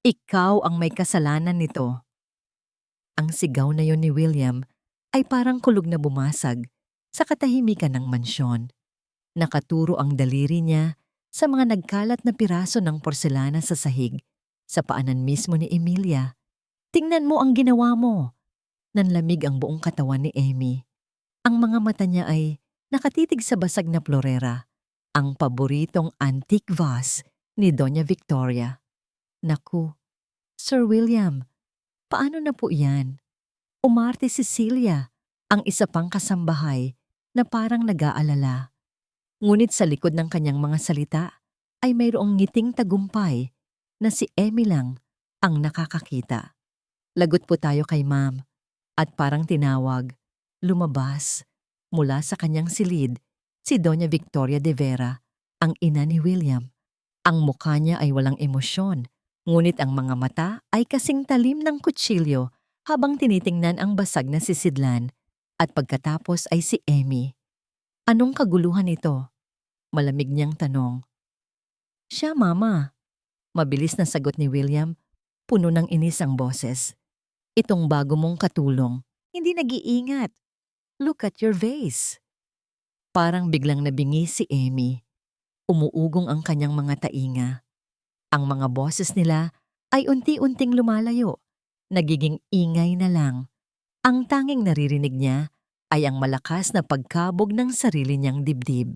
Ikaw ang may kasalanan nito. Ang sigaw na yon ni William ay parang kulog na bumasag sa katahimikan ng mansyon. Nakaturo ang daliri niya sa mga nagkalat na piraso ng porselana sa sahig, sa paanan mismo ni Emilia. Tingnan mo ang ginawa mo! Nanlamig ang buong katawan ni Amy. Ang mga mata niya ay nakatitig sa basag na florera, ang paboritong antique vase ni Doña Victoria. Naku, Sir William, paano na po yan? Umarte si Celia, ang isa pang kasambahay na parang nag-aalala. Ngunit sa likod ng kanyang mga salita ay mayroong ngiting tagumpay na si Amy lang ang nakakakita. Lagot po tayo kay ma'am at parang tinawag, lumabas mula sa kanyang silid si Doña Victoria de Vera, ang ina ni William. Ang mukha niya ay walang emosyon, ngunit ang mga mata ay kasing talim ng kutsilyo habang tinitingnan ang basag na sisidlan. At pagkatapos ay si Amy. Anong kaguluhan ito? Malamig niyang tanong. Siya, mama. Mabilis na sagot ni William, puno ng inis ang boses. Itong bago mong katulong, hindi nag-iingat. Look at your vase. Parang biglang nabingi si Amy. Umuugong ang kanyang mga tainga. Ang mga boses nila ay unti-unting lumalayo. Nagiging ingay na lang. Ang tanging naririnig niya ay ang malakas na pagkabog ng sarili niyang dibdib.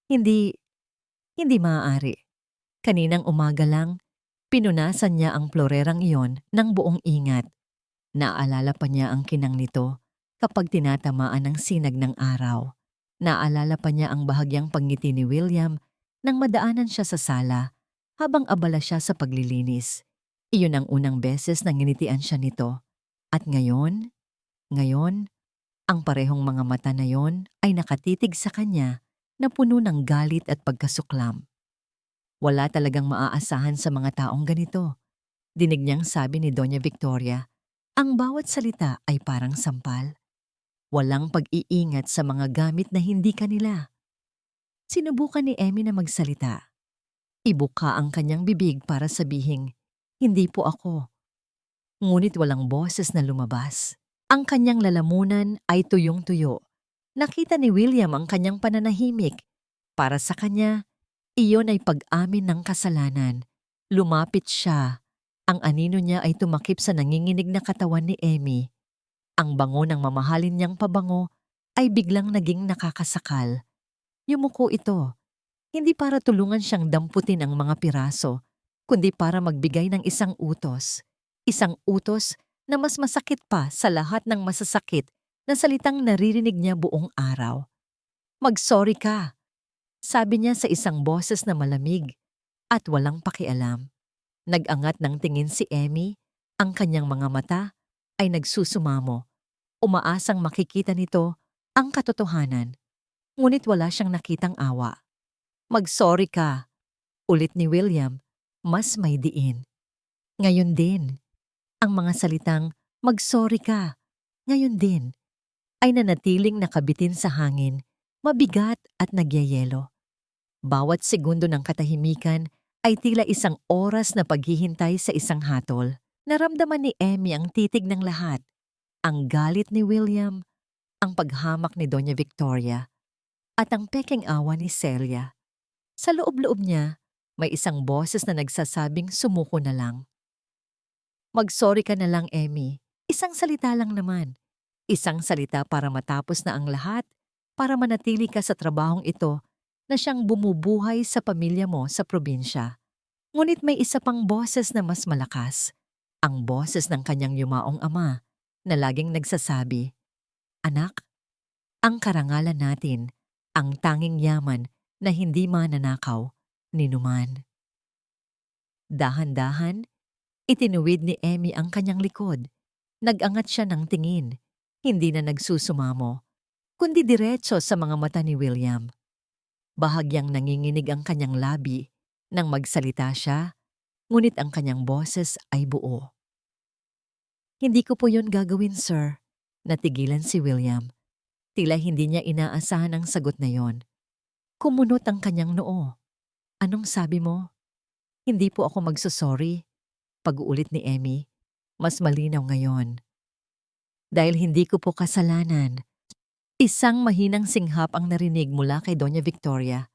Hindi maaari. Kaninang umaga lang, pinunasan niya ang florerang iyon ng buong ingat. Naaalala pa niya ang kinang nito kapag tinatamaan ng sinag ng araw. Naaalala pa niya ang bahagyang pagngiti ni William nang madaanan siya sa sala habang abala siya sa paglilinis. Iyon ang unang beses na nginitian siya nito. At ngayon, ang parehong mga mata na yon ay nakatitig sa kanya na puno ng galit at pagkasuklam. Wala talagang maaasahan sa mga taong ganito. Dinig niyang sabi ni Doña Victoria, ang bawat salita ay parang sampal. Walang pag-iingat sa mga gamit na hindi kanila. Sinubukan ni Emmy na magsalita. Ibuka ang kanyang bibig para sabihing, hindi po ako. Ngunit walang boses na lumabas. Ang kanyang lalamunan ay tuyong-tuyo. Nakita ni William ang kanyang pananahimik. Para sa kanya, iyon ay pag-amin ng kasalanan. Lumapit siya. Ang anino niya ay tumakip sa nanginginig na katawan ni Amy. Ang bango ng mamahalin niyang pabango ay biglang naging nakakasakal. Yumuko ito, hindi para tulungan siyang damputin ang mga piraso, kundi para magbigay ng isang utos. Isang utos na mas masakit pa sa lahat ng masasakit na salitang naririnig niya buong araw. Mag-sorry ka, sabi niya sa isang boses na malamig at walang pakialam. Nag-angat ng tingin si Amy, ang kanyang mga mata ay nagsusumamo. Umaasang makikita nito ang katotohanan, ngunit wala siyang nakitang awa. Mag-sorry ka, ulit ni William, mas may diin. Ngayon din, ang mga salitang mag-sorry ka, ngayon din, ay nanatiling nakabitin sa hangin, mabigat at nagyayelo. Bawat segundo ng katahimikan ay tila isang oras na paghihintay sa isang hatol. Naramdaman ni Emmy ang titig ng lahat, ang galit ni William, ang paghamak ni Doña Victoria, at ang peking awa ni Celia. Sa loob-loob niya, may isang boses na nagsasabing sumuko na lang. Mag-sorry ka na lang, Emmy. Isang salita lang naman. Isang salita para matapos na ang lahat, para manatili ka sa trabahong ito na siyang bumubuhay sa pamilya mo sa probinsya. Ngunit may isa pang boses na mas malakas. Ang boses ng kanyang yumaong ama na laging nagsasabi, Anak, ang karangalan natin, ang tanging yaman na hindi mananakaw ni numan. Dahan-dahan, itinuwid ni Emmy ang kanyang likod. Nag-angat siya ng tingin, hindi na nagsusumamo, kundi diretso sa mga mata ni William. Bahagyang nanginginig ang kanyang labi nang magsalita siya, ngunit ang kanyang boses ay buo. Hindi ko po yun gagawin, sir. Natigilan si William. Tila hindi niya inaasahan ang sagot na yon. Kumunot ang kanyang noo. Anong sabi mo? Hindi po ako magsusorry. pag-uulit ni Emmy, mas malinaw ngayon. Dahil hindi ko po kasalanan. Isang mahinang singhap ang narinig mula kay Doña Victoria.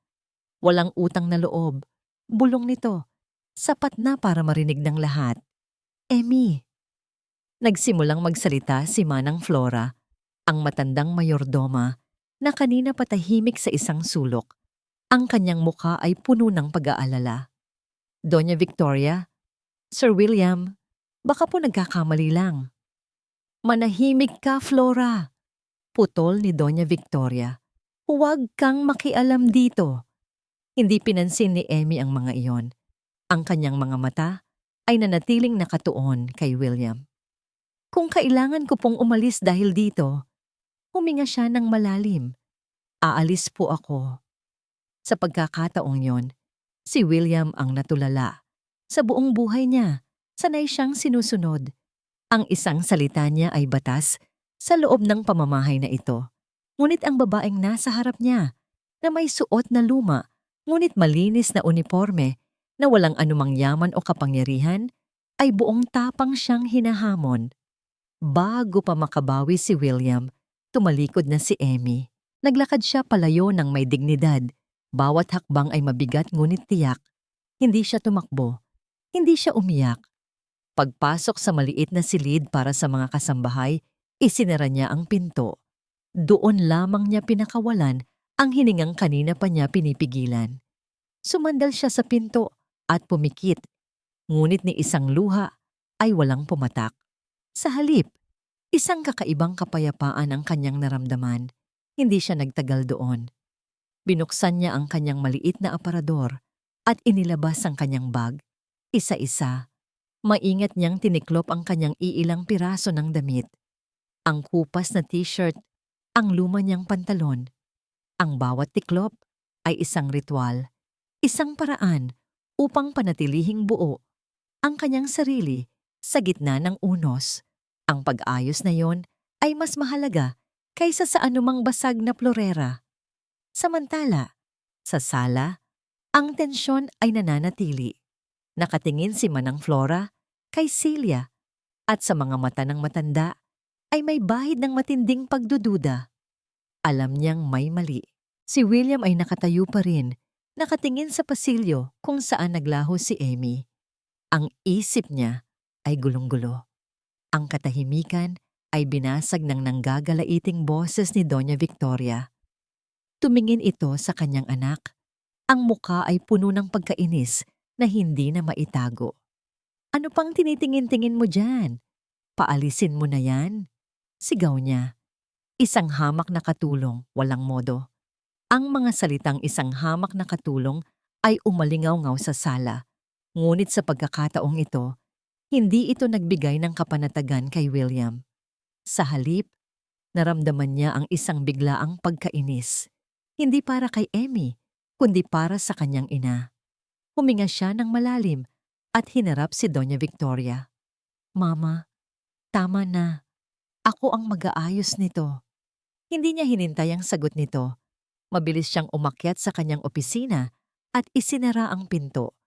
Walang utang na loob. Bulong nito. Sapat na para marinig ng lahat. Emmy. Nagsimulang magsalita si Manang Flora, ang matandang mayordoma na kanina patahimik sa isang sulok. Ang kanyang mukha ay puno ng pag-aalala. Doña Victoria, Sir William, baka po nagkakamali lang. Manahimik ka, Flora. Putol ni Doña Victoria. Huwag kang makialam dito. Hindi pinansin ni Emmy ang mga iyon. Ang kanyang mga mata ay nanatiling nakatuon kay William. Kung kailangan ko pong umalis dahil dito, huminga siya ng malalim. Aalis po ako. Sa pagkakataong yon, si William ang natulala. Sa buong buhay niya, sanay siyang sinusunod. Ang isang salita niya ay batas sa loob ng pamamahay na ito. Ngunit ang babaeng nasa harap niya, na may suot na luma, ngunit malinis na uniforme, na walang anumang yaman o kapangyarihan, ay buong tapang siyang hinahamon. Bago pa makabawi si William, tumalikod na si Emmy. Naglakad siya palayo ng may dignidad. Bawat hakbang ay mabigat ngunit tiyak. Hindi siya tumakbo. Hindi siya umiyak. Pagpasok sa maliit na silid para sa mga kasambahay, isinara niya ang pinto. Doon lamang niya pinakawalan ang hiningang kanina pa niya pinipigilan. Sumandal siya sa pinto at pumikit. Ngunit ni isang luha ay walang pumatak. Sa halip, isang kakaibang kapayapaan ang kanyang naramdaman. Hindi siya nagtagal doon. Binuksan niya ang kanyang maliit na aparador at inilabas ang kanyang bag. Isa-isa, maingat niyang tiniklop ang kanyang iilang piraso ng damit. Ang kupas na t-shirt, ang luma niyang pantalon. Ang bawat tiklop ay isang ritual, isang paraan upang panatilihing buo ang kanyang sarili sa gitna ng unos. Ang pag-ayos na yon ay mas mahalaga kaysa sa anumang basag na plorera. Samantala, sa sala, ang tensyon ay nananatili. Nakatingin si Manang Flora kay Celia at sa mga mata ng matanda ay may bahid ng matinding pagdududa. Alam niyang may mali. Si William ay nakatayo pa rin, nakatingin sa pasilyo kung saan naglaho si Emmy. Ang isip niya ay gulong-gulo. Ang katahimikan ay binasag ng nanggagalaiting boses ni Doña Victoria. Tumingin ito sa kanyang anak. Ang muka ay puno ng pagkainis na hindi na maitago. Ano pang tinitingin-tingin mo dyan? Paalisin mo na yan. Sigaw niya. Isang hamak na katulong, walang modo. Ang mga salitang isang hamak na katulong ay umalingaw-ngaw sa sala. Ngunit sa pagkakataong ito, hindi ito nagbigay ng kapanatagan kay William. Sa halip, naramdaman niya ang isang biglaang pagkainis. Hindi para kay Emmy, kundi para sa kanyang ina. Huminga siya ng malalim at hinarap si Doña Victoria. Mama, tama na. Ako ang mag-aayos nito. Hindi niya hinintay ang sagot nito. Mabilis siyang umakyat sa kanyang opisina at isinara ang pinto.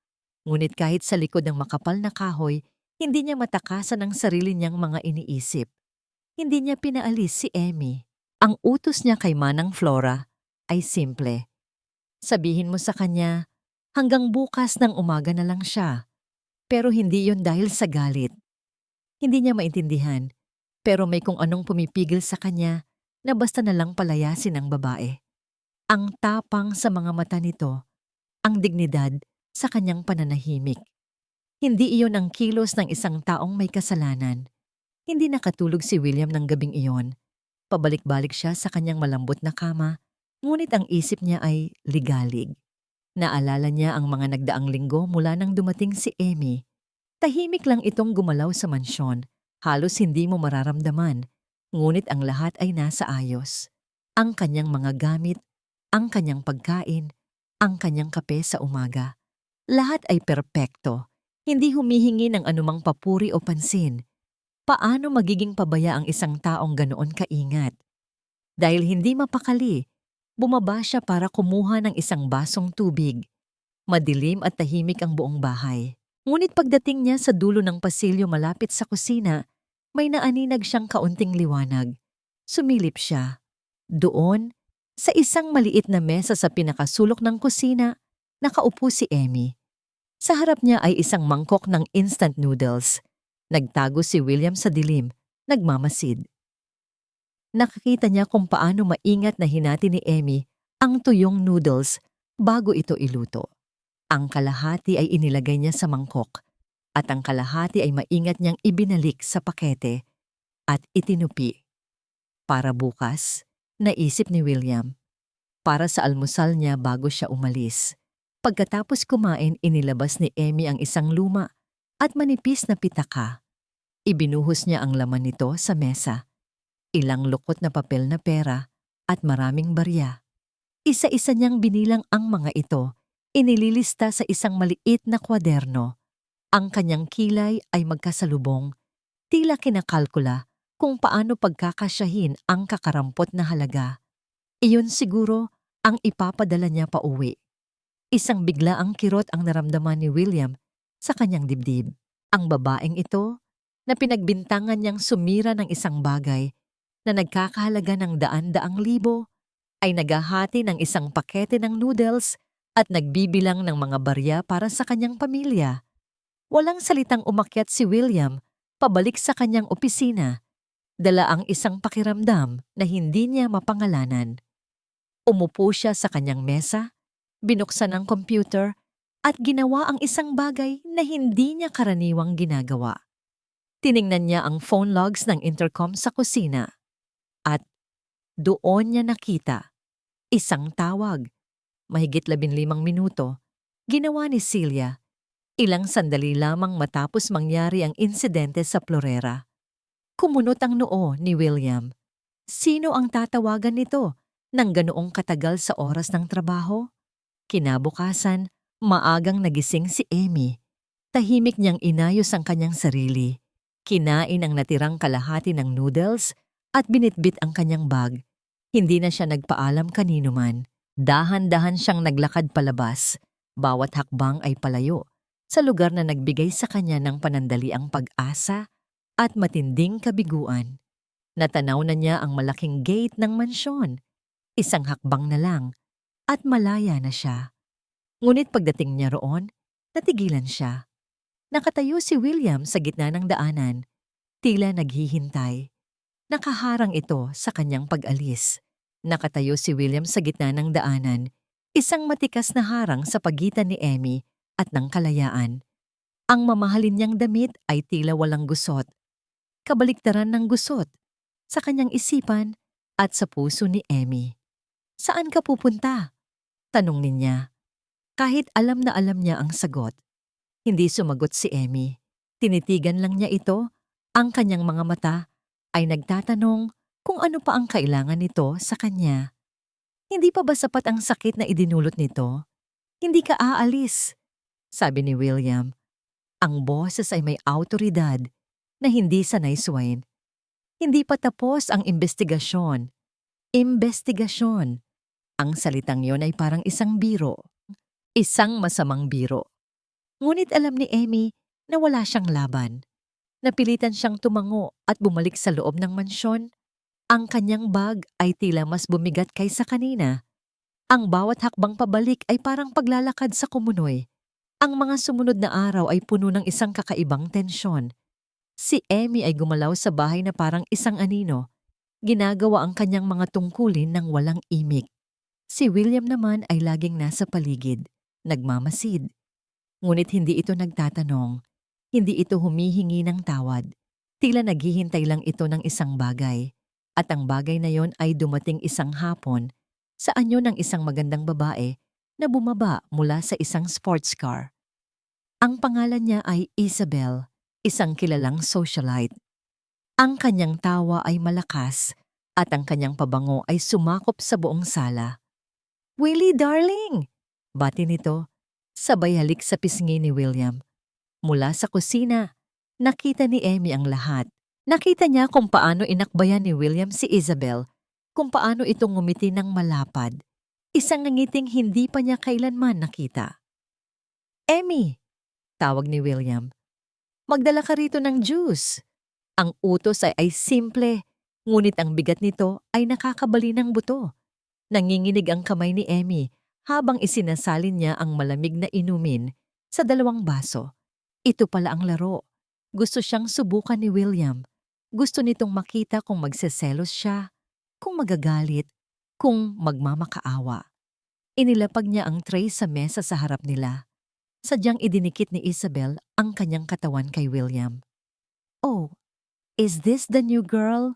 Ngunit kahit sa likod ng makapal na kahoy, hindi niya matakasan ang sarili niyang mga iniisip. Hindi niya pinaalis si Emmy. Ang utos niya kay Manang Flora ay simple. Sabihin mo sa kanya, hanggang bukas ng umaga na lang siya. Pero hindi yon dahil sa galit. Hindi niya maintindihan. Pero may kung anong pumipigil sa kanya na basta na lang palayasin ang babae. Ang tapang sa mga mata nito, ang dignidad sa kanyang pananahimik. Hindi iyon ang kilos ng isang taong may kasalanan. Hindi nakatulog si William ng gabing iyon. Pabalik-balik siya sa kanyang malambot na kama, ngunit ang isip niya ay ligalig. Naalala niya ang mga nagdaang linggo mula nang dumating si Emmy. Tahimik lang itong gumalaw sa mansyon. Halos hindi mo mararamdaman, ngunit ang lahat ay nasa ayos. Ang kanyang mga gamit, ang kanyang pagkain, ang kanyang kape sa umaga. Lahat ay perpekto, hindi humihingi ng anumang papuri o pansin. Paano magiging pabaya ang isang taong ganoon kaingat? Dahil hindi mapakali, bumaba siya para kumuha ng isang basong tubig. Madilim at tahimik ang buong bahay. Ngunit pagdating niya sa dulo ng pasilyo malapit sa kusina, may naaninag siyang kaunting liwanag. Sumilip siya. Doon, sa isang maliit na mesa sa pinakasulok ng kusina, nakaupo si Emmy. Sa harap niya ay isang mangkok ng instant noodles. Nagtago si William sa dilim, nagmamasid. Nakakita niya kung paano maingat na hinati ni Emmy ang tuyong noodles bago ito iluto. Ang kalahati ay inilagay niya sa mangkok at ang kalahati ay maingat niyang ibinalik sa pakete at itinupi. Para bukas, naisip ni William. Para sa almusal niya bago siya umalis. Pagkatapos kumain, inilabas ni Emmy ang isang luma at manipis na pitaka. Ibinuhos niya ang laman nito sa mesa. Ilang lukot na papel na pera at maraming barya. Isa-isa niyang binilang ang mga ito. Inililista sa isang maliit na kwaderno. Ang kanyang kilay ay magkasalubong. Tila kinakalkula kung paano pagkakasyahin ang kakarampot na halaga. Iyon siguro ang ipapadala niya pa uwi. Isang biglaang kirot ang naramdaman ni William sa kanyang dibdib. Ang babaeng ito, na pinagbintangan niyang sumira ng isang bagay na nagkakahalaga ng daan-daang libo, ay naghahati ng isang pakete ng noodles at nagbibilang ng mga barya para sa kanyang pamilya. Walang salitang umakyat si William pabalik sa kanyang opisina. Dala ang isang pakiramdam na hindi niya mapangalanan. Umupo siya sa kanyang mesa, binuksan ang computer at ginawa ang isang bagay na hindi niya karaniwang ginagawa. Tiningnan niya ang phone logs ng intercom sa kusina at doon niya nakita isang tawag. Mahigit 15 minuto, ginawa ni Celia. Ilang sandali lamang matapos mangyari ang insidente sa Florera. Kumunot ang noo ni William. Sino ang tatawagan nito nang ganoong katagal sa oras ng trabaho? Kinabukasan, maagang nagising si Emmy. Tahimik niyang inayos ang kanyang sarili. Kinain ang natirang kalahati ng noodles at binitbit ang kanyang bag. Hindi na siya nagpaalam kanino man. Dahan-dahan siyang naglakad palabas. Bawat hakbang ay palayo sa lugar na nagbigay sa kanya ng panandaliang pag-asa at matinding kabiguan. Natanaw na niya ang malaking gate ng mansyon. Isang hakbang na lang at malaya na siya. Ngunit pagdating niya roon, natigilan siya. Nakatayo si William sa gitna ng daanan, tila naghihintay. Nakaharang ito sa kanyang pag-alis. Nakatayo si William sa gitna ng daanan, isang matikas na harang sa pagitan ni Emmy at ng kalayaan. Ang mamahalin niyang damit ay tila walang gusot. Kabaliktaran ng gusot sa kanyang isipan at sa puso ni Emmy. Saan ka pupunta? Tanong niya. Kahit alam na alam niya ang sagot. Hindi sumagot si Emmy. Tinitigan lang niya ito. Ang kanyang mga mata ay nagtatanong kung ano pa ang kailangan nito sa kanya. Hindi pa ba sapat ang sakit na idinulot nito? Hindi ka aalis, sabi ni William. Ang boses ay may awtoridad na hindi sanay suwain. Hindi pa tapos ang investigasyon. Investigasyon. Ang salitang yon ay parang isang biro. Isang masamang biro. Ngunit alam ni Emmy na wala siyang laban. Napilitan siyang tumango at bumalik sa loob ng mansyon. Ang kanyang bag ay tila mas bumigat kaysa kanina. Ang bawat hakbang pabalik ay parang paglalakad sa kumunoy. Ang mga sumunod na araw ay puno ng isang kakaibang tensyon. Si Emmy ay gumalaw sa bahay na parang isang anino. Ginagawa ang kanyang mga tungkulin ng walang imik. Si William naman ay laging nasa paligid, nagmamasid. Ngunit hindi ito nagtatanong. Hindi ito humihingi ng tawad. Tila naghihintay lang ito ng isang bagay. At ang bagay na yon ay dumating isang hapon sa anyo ng isang magandang babae na bumaba mula sa isang sports car. Ang pangalan niya ay Isabel, isang kilalang socialite. Ang kanyang tawa ay malakas at ang kanyang pabango ay sumakop sa buong sala. "Willie, darling!" Bati nito, sabay halik sa pisngi ni William. Mula sa kusina, nakita ni Emmy ang lahat. Nakita niya kung paano inakbayan ni William si Isabel, kung paano itong ngumiti ng malapad. Isang ngiting hindi pa niya kailanman nakita. "Emmy, tawag ni William. Magdala ka rito ng juice. Ang utos ay simple, ngunit ang bigat nito ay nakakabali ng buto. Nanginginig ang kamay ni Emmy habang isinasalin niya ang malamig na inumin sa 2 baso. Ito pala ang laro. Gusto siyang subukan ni William. Gusto nitong makita kung magseselos siya, kung magagalit, kung magmamakaawa. Inilapag niya ang tray sa mesa sa harap nila. Sadyang idinikit ni Isabel ang kanyang katawan kay William. "Oh, is this the new girl?"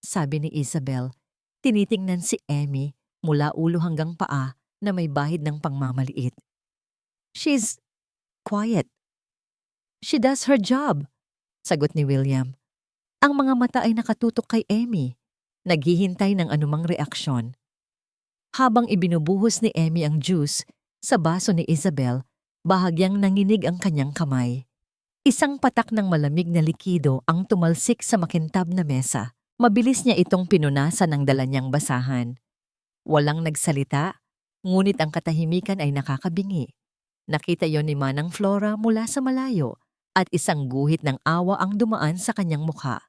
sabi ni Isabel. Tinitingnan si Emmy mula ulo hanggang paa na may bahid ng pangmamaliit. "She's quiet. She does her job," sagot ni William. Ang mga mata ay nakatutok kay Emmy, naghihintay ng anumang reaksyon. Habang ibinubuhos ni Emmy ang juice sa baso ni Isabel, bahagyang nanginig ang kanyang kamay. Isang patak ng malamig na likido ang tumalsik sa makintab na mesa. Mabilis niya itong pinunasan ng dala niyang basahan. Walang nagsalita, ngunit ang katahimikan ay nakakabingi. Nakita yon ni Manang Flora mula sa malayo at isang guhit ng awa ang dumaan sa kanyang mukha.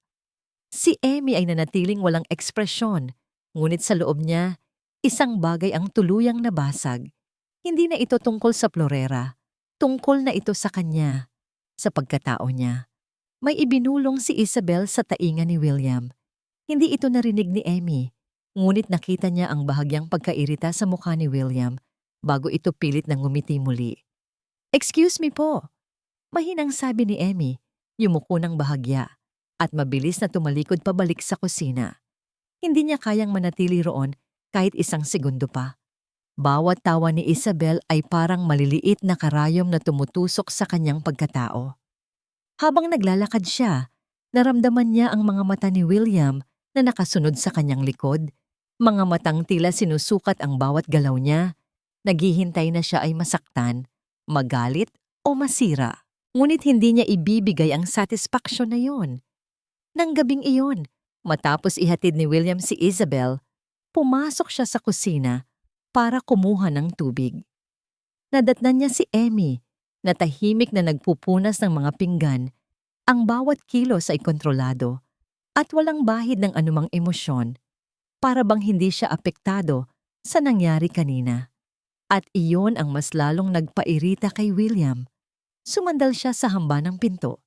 Si Emmy ay nanatiling walang ekspresyon, ngunit sa loob niya, isang bagay ang tuluyang nabasag. Hindi na ito tungkol sa Florera, tungkol na ito sa kanya, sa pagkatao niya. May ibinulong si Isabel sa tainga ni William. Hindi ito narinig ni Emmy, ngunit nakita niya ang bahagyang pagkairita sa mukha ni William bago ito pilit na ngumiti muli. "Excuse me po," mahinang sabi ni Emmy, yumuko ng bahagya, at mabilis na tumalikod pabalik sa kusina. Hindi niya kayang manatili roon kahit isang segundo pa. Bawat tawa ni Isabel ay parang maliliit na karayom na tumutusok sa kanyang pagkatao. Habang naglalakad siya, naramdaman niya ang mga mata ni William na nakasunod sa kanyang likod, mga matang tila sinusukat ang bawat galaw niya, naghihintay na siya ay masaktan, magalit o masira. Ngunit hindi niya ibibigay ang satisfaksyon na yon. Nang gabing iyon, matapos ihatid ni William si Isabel, pumasok siya sa kusina para kumuha ng tubig. Nadatnan niya si Emmy na tahimik na nagpupunas ng mga pinggan. Ang bawat kilos ay kontrolado at walang bahid ng anumang emosyon, para bang hindi siya apektado sa nangyari kanina. At iyon ang mas lalong nagpairita kay William. Sumandal siya sa hamba ng pinto.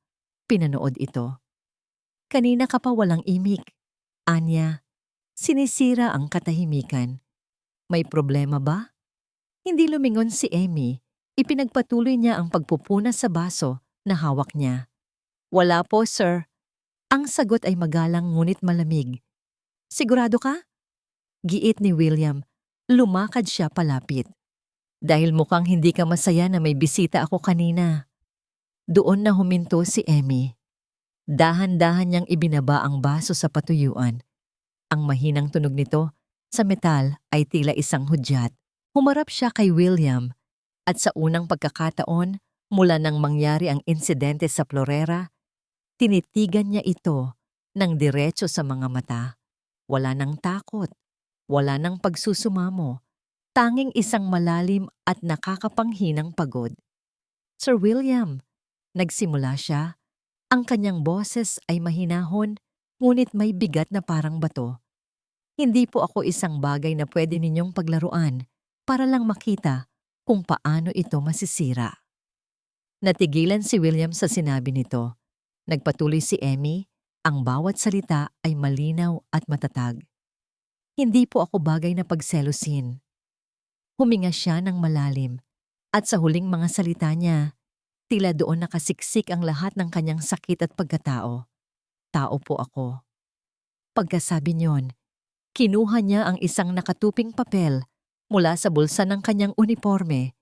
Pinanood ito. "Kanina ka pa walang imik, Anya." Sinisira ang katahimikan. "May problema ba?" Hindi lumingon si Emmy. Ipinagpatuloy niya ang pagpupunas sa baso na hawak niya. "Wala po, sir." Ang sagot ay magalang ngunit malamig. "Sigurado ka?" Giit ni William. Lumakad siya palapit. "Dahil mukhang hindi ka masaya na may bisita ako kanina." Doon na huminto si Emmy. Dahan-dahan niyang ibinaba ang baso sa patuyuan. Ang mahinang tunog nito sa metal ay tila isang hudyat. Humarap siya kay William at sa unang pagkakataon mula nang mangyari ang insidente sa Florera, tinitigan niya ito ng diretso sa mga mata. Wala nang takot, wala nang pagsusumamo, tanging isang malalim at nakakapanghinang pagod. "Sir William," nagsimula siya, ang kanyang boses ay mahinahon ngunit may bigat na parang bato. "Hindi po ako isang bagay na pwede ninyong paglaruan para lang makita kung paano ito masisira." Natigilan si William sa sinabi nito. Nagpatuloy si Emmy, ang bawat salita ay malinaw at matatag. "Hindi po ako bagay na pagselosin." Huminga siya ng malalim at sa huling mga salita niya, tila doon nakasiksik ang lahat ng kanyang sakit at pagkatao. "Tao po ako." Pagkasabi niyon, kinuha niya ang isang nakatuping papel mula sa bulsa ng kanyang uniforme.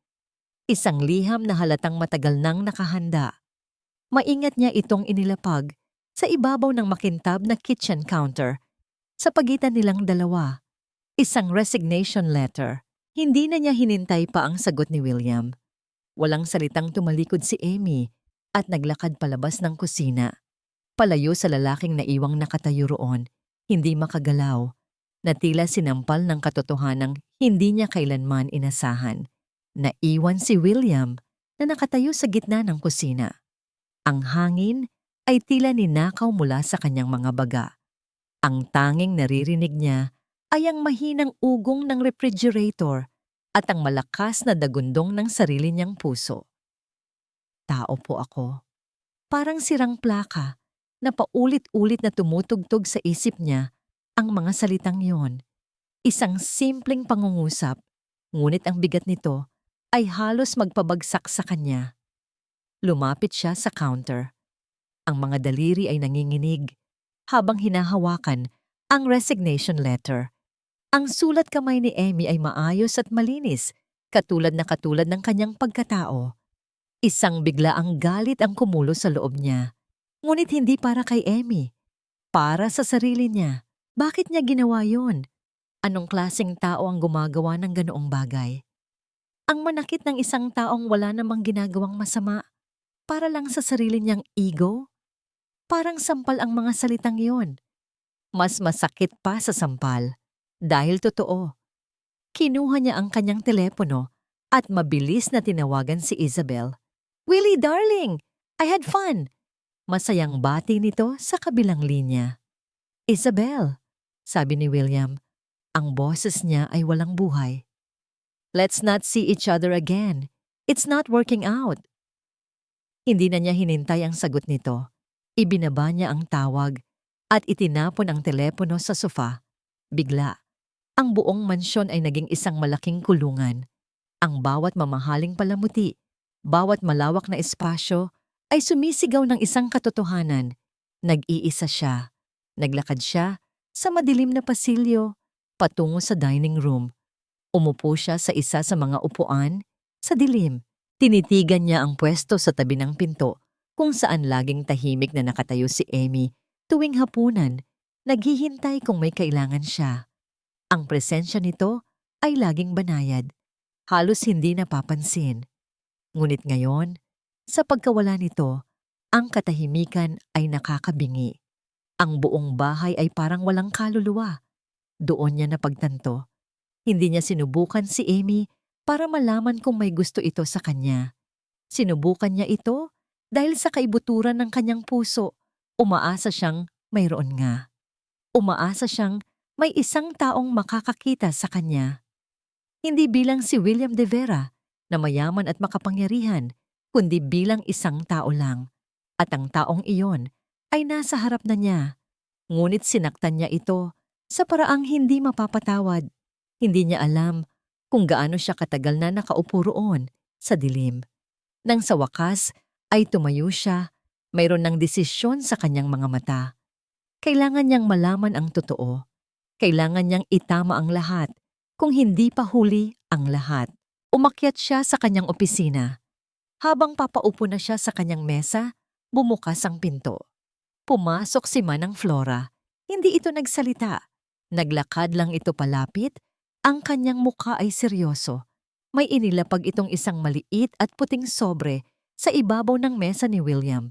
Isang liham na halatang matagal nang nakahanda. Maingat niya itong inilapag sa ibabaw ng makintab na kitchen counter. Sa pagitan nilang dalawa, isang resignation letter. Hindi na niya hinintay pa ang sagot ni William. Walang salitang tumalikod si Emmy at naglakad palabas ng kusina. Palayo sa lalaking naiwang nakatayo roon, hindi makagalaw, na tila sinampal ng katotohanang hindi niya kailanman inasahan. Naiwan si William na nakatayo sa gitna ng kusina. Ang hangin ay tila ninakaw mula sa kanyang mga baga. Ang tanging naririnig niya ay ang mahinang ugong ng refrigerator at ang malakas na dagundong ng sarili niyang puso. Tao po ako. Parang sirang plaka na paulit-ulit na tumutugtog sa isip niya ang mga salitang yon. Isang simpleng pangungusap, ngunit ang bigat nito ay halos magpabagsak sa kanya. Lumapit siya sa counter. Ang mga daliri ay nanginginig habang hinahawakan ang resignation letter. Ang sulat kamay ni Emmy ay maayos at malinis, katulad ng kanyang pagkatao. Isang biglaang galit ang kumulo sa loob niya. Ngunit hindi para kay Emmy. Para sa sarili niya. Bakit niya ginawa yon? Anong klaseng tao ang gumagawa ng ganoong bagay? Ang manakit ng isang taong wala namang ginagawang masama para lang sa sarili niyang ego? Parang sampal ang mga salitang yon. Mas masakit pa sa sampal. Dahil totoo. Kinuha niya ang kanyang telepono at mabilis na tinawagan si Isabel. "Willie, darling! I had fun!" Masayang bati nito sa kabilang linya. "Isabel," sabi ni William, ang boses niya ay walang buhay. "Let's not see each other again. It's not working out." Hindi na niya hinintay ang sagot nito. Ibinaba niya ang tawag at itinapon ang telepono sa sofa. Bigla, ang buong mansyon ay naging isang malaking kulungan. Ang bawat mamahaling palamuti, bawat malawak na espasyo ay sumisigaw ng isang katotohanan. Nag-iisa siya. Naglakad siya sa madilim na pasilyo patungo sa dining room. Umupo siya sa isa sa mga upuan sa dilim. Tinitigan niya ang pwesto sa tabi ng pinto kung saan laging tahimik na nakatayo si Emmy tuwing hapunan, naghihintay kung may kailangan siya. Ang presensya nito ay laging banayad, halos hindi napapansin. Ngunit ngayon, sa pagkawala nito, ang katahimikan ay nakakabingi. Ang buong bahay ay parang walang kaluluwa. Doon niya napagtanto. Hindi niya sinubukan si Emmy para malaman kung may gusto ito sa kanya. Sinubukan niya ito dahil sa kaibuturan ng kanyang puso. Umaasa siyang mayroon nga. Umaasa siyang may isang taong makakakita sa kanya. Hindi bilang si William De Vera na mayaman at makapangyarihan, kundi bilang isang tao lang. At ang taong iyon ay nasa harap na niya. Ngunit sinaktan niya ito sa paraang hindi mapapatawad. Hindi niya alam kung gaano siya katagal na nakaupo roon sa dilim. Nang sa wakas ay tumayo siya, mayroon ng desisyon sa kanyang mga mata. Kailangan niyang malaman ang totoo. Kailangan niyang itama ang lahat, kung hindi pa huli ang lahat. Umakyat siya sa kanyang opisina. Habang papaupo na siya sa kanyang mesa, bumukas ang pinto. Pumasok si Manang Flora. Hindi ito nagsalita. Naglakad lang ito palapit. Ang kanyang mukha ay seryoso. May inilapag itong isang maliit at puting sobre sa ibabaw ng mesa ni William.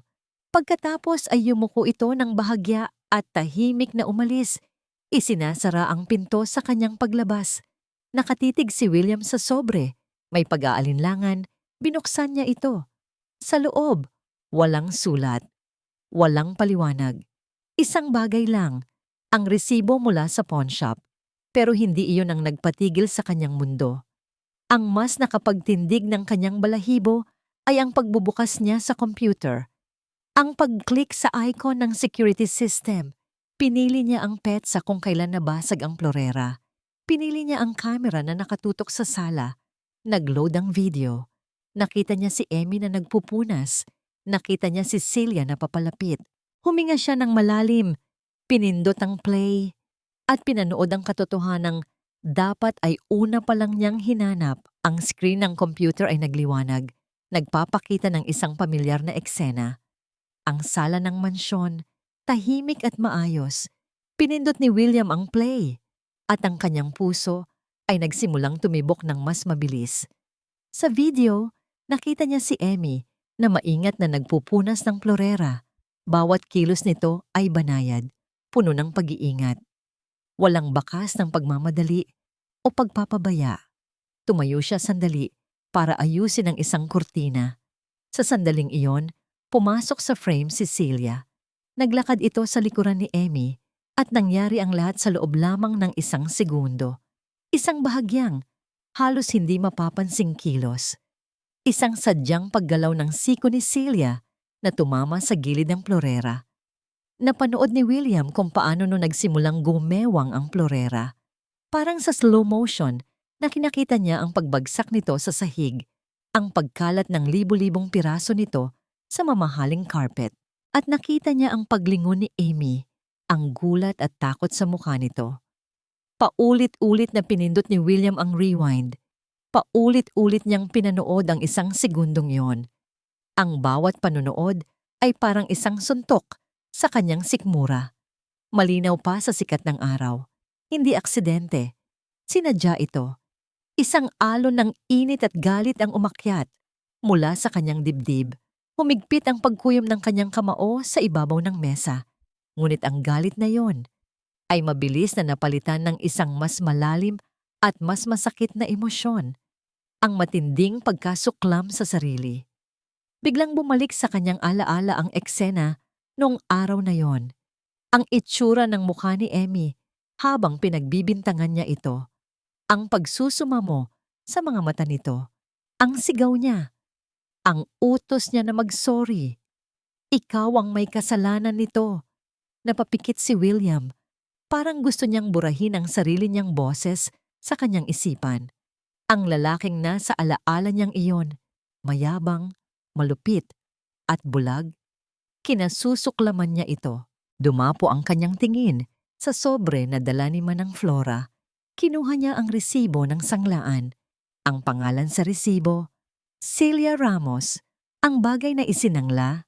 Pagkatapos ay yumuko ito ng bahagya at tahimik na umalis. Isinasara ang pinto sa kanyang paglabas. Nakatitig si William sa sobre. May pag-aalinlangan, binuksan niya ito. Sa loob, walang sulat. Walang paliwanag. Isang bagay lang, ang resibo mula sa pawn shop. Pero hindi iyon ang nagpatigil sa kanyang mundo. Ang mas nakapagtindig ng kanyang balahibo ay ang pagbubukas niya sa computer. Ang pag-click sa icon ng security system. Pinili niya ang petsa kung kailan nabasag ang florera. Pinili niya ang camera na nakatutok sa sala. Nag-load ang video. Nakita niya si Emmy na nagpupunas. Nakita niya si Celia na papalapit. Huminga siya ng malalim. Pinindot ang play. At pinanood ang katotohanang dapat ay una pa lang niyang hinanap. Ang screen ng computer ay nagliwanag. Nagpapakita ng isang pamilyar na eksena. Ang sala ng mansyon, tahimik at maayos. Pinindot ni William ang play. At ang kanyang puso ay nagsimulang tumibok ng mas mabilis. Sa video, nakita niya si Emmy na maingat na nagpupunas ng florera. Bawat kilos nito ay banayad, puno ng pag-iingat. Walang bakas ng pagmamadali o pagpapabaya. Tumayo siya sandali para ayusin ang isang kurtina. Sa sandaling iyon, pumasok sa frame si Celia. Naglakad ito sa likuran ni Emmy at nangyari ang lahat sa loob lamang ng 1 segundo. Isang bahagyang, halos hindi mapapansing kilos. Isang sadyang paggalaw ng siko ni Celia na tumama sa gilid ng plorera. Napanood ni William kung paano no nagsimulang gumewang ang plorera. Parang sa slow motion na kinakita niya ang pagbagsak nito sa sahig, ang pagkalat ng libu-libong piraso nito sa mamahaling carpet. At nakita niya ang paglingon ni Amy, ang gulat at takot sa mukha nito. Paulit-ulit na pinindot ni William ang rewind. Paulit-ulit niyang pinanood ang 1 segundong yon. Ang bawat panonood ay parang isang suntok sa kanyang sikmura. Malinaw pa sa sikat ng araw. Hindi aksidente. Sinadya ito. Isang alon ng init at galit ang umakyat mula sa kanyang dibdib. Humigpit ang pagkuyom ng kanyang kamao sa ibabaw ng mesa. Ngunit ang galit na yon ay mabilis na napalitan ng isang mas malalim at mas masakit na emosyon, ang matinding pagkasuklam sa sarili. Biglang bumalik sa kanyang alaala ang eksena noong araw na yon. Ang itsura ng mukha ni Emmy habang pinagbibintangan niya ito. Ang pagsusumamo sa mga mata nito. Ang sigaw niya. Ang utos niya na mag-sorry. Ikaw ang may kasalanan nito. Napapikit si William. Parang gusto niyang burahin ang sarili niyang boses sa kanyang isipan. Ang lalaking nasa alaala niyang iyon, mayabang, malupit, at bulag. Kinasusuklaman niya ito. Dumapo ang kanyang tingin sa sobre na dala ni Manang Flora. Kinuha niya ang resibo ng sanglaan. Ang pangalan sa resibo, Celia Ramos. Ang bagay na isinangla,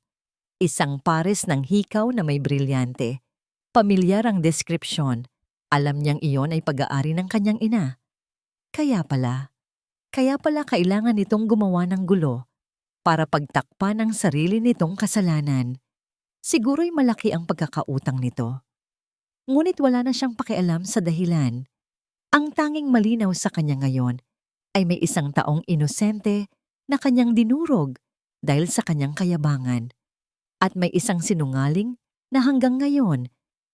isang pares ng hikaw na may brilyante. Pamilyar ang deskripsyon. Alam niyang iyon ay pag-aari ng kanyang ina. Kaya pala kailangan nitong gumawa ng gulo para pagtakpan ang sarili nitong kasalanan. Siguro'y malaki ang pagkakautang nito. Ngunit wala na siyang pakialam sa dahilan. Ang tanging malinaw sa kanya ngayon ay may isang taong inosente na kanyang dinurog dahil sa kanyang kayabangan. At may isang sinungaling na hanggang ngayon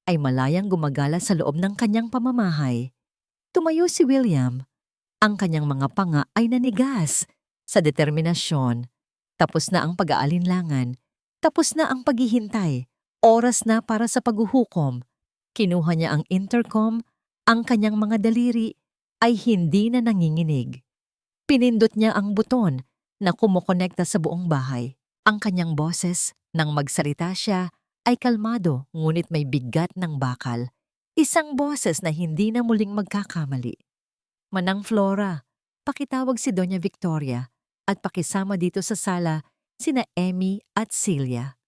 ay malayang gumagala sa loob ng kanyang pamamahay. Tumayo si William. Ang kanyang mga panga ay nanigas sa determinasyon. Tapos na ang pag-aalinlangan. Tapos na ang paghihintay. Oras na para sa paghuhukom. Kinuha niya ang intercom. Ang kanyang mga daliri ay hindi na nanginginig. Pinindot niya ang buton na kumokonekta sa buong bahay. Ang kanyang boses, nang magsalita siya, ay kalmado ngunit may bigat ng bakal. Isang boses na hindi na muling magkakamali. Manang Flora, pakitawag si Doña Victoria at pakisama dito sa sala sina Emmy at Celia.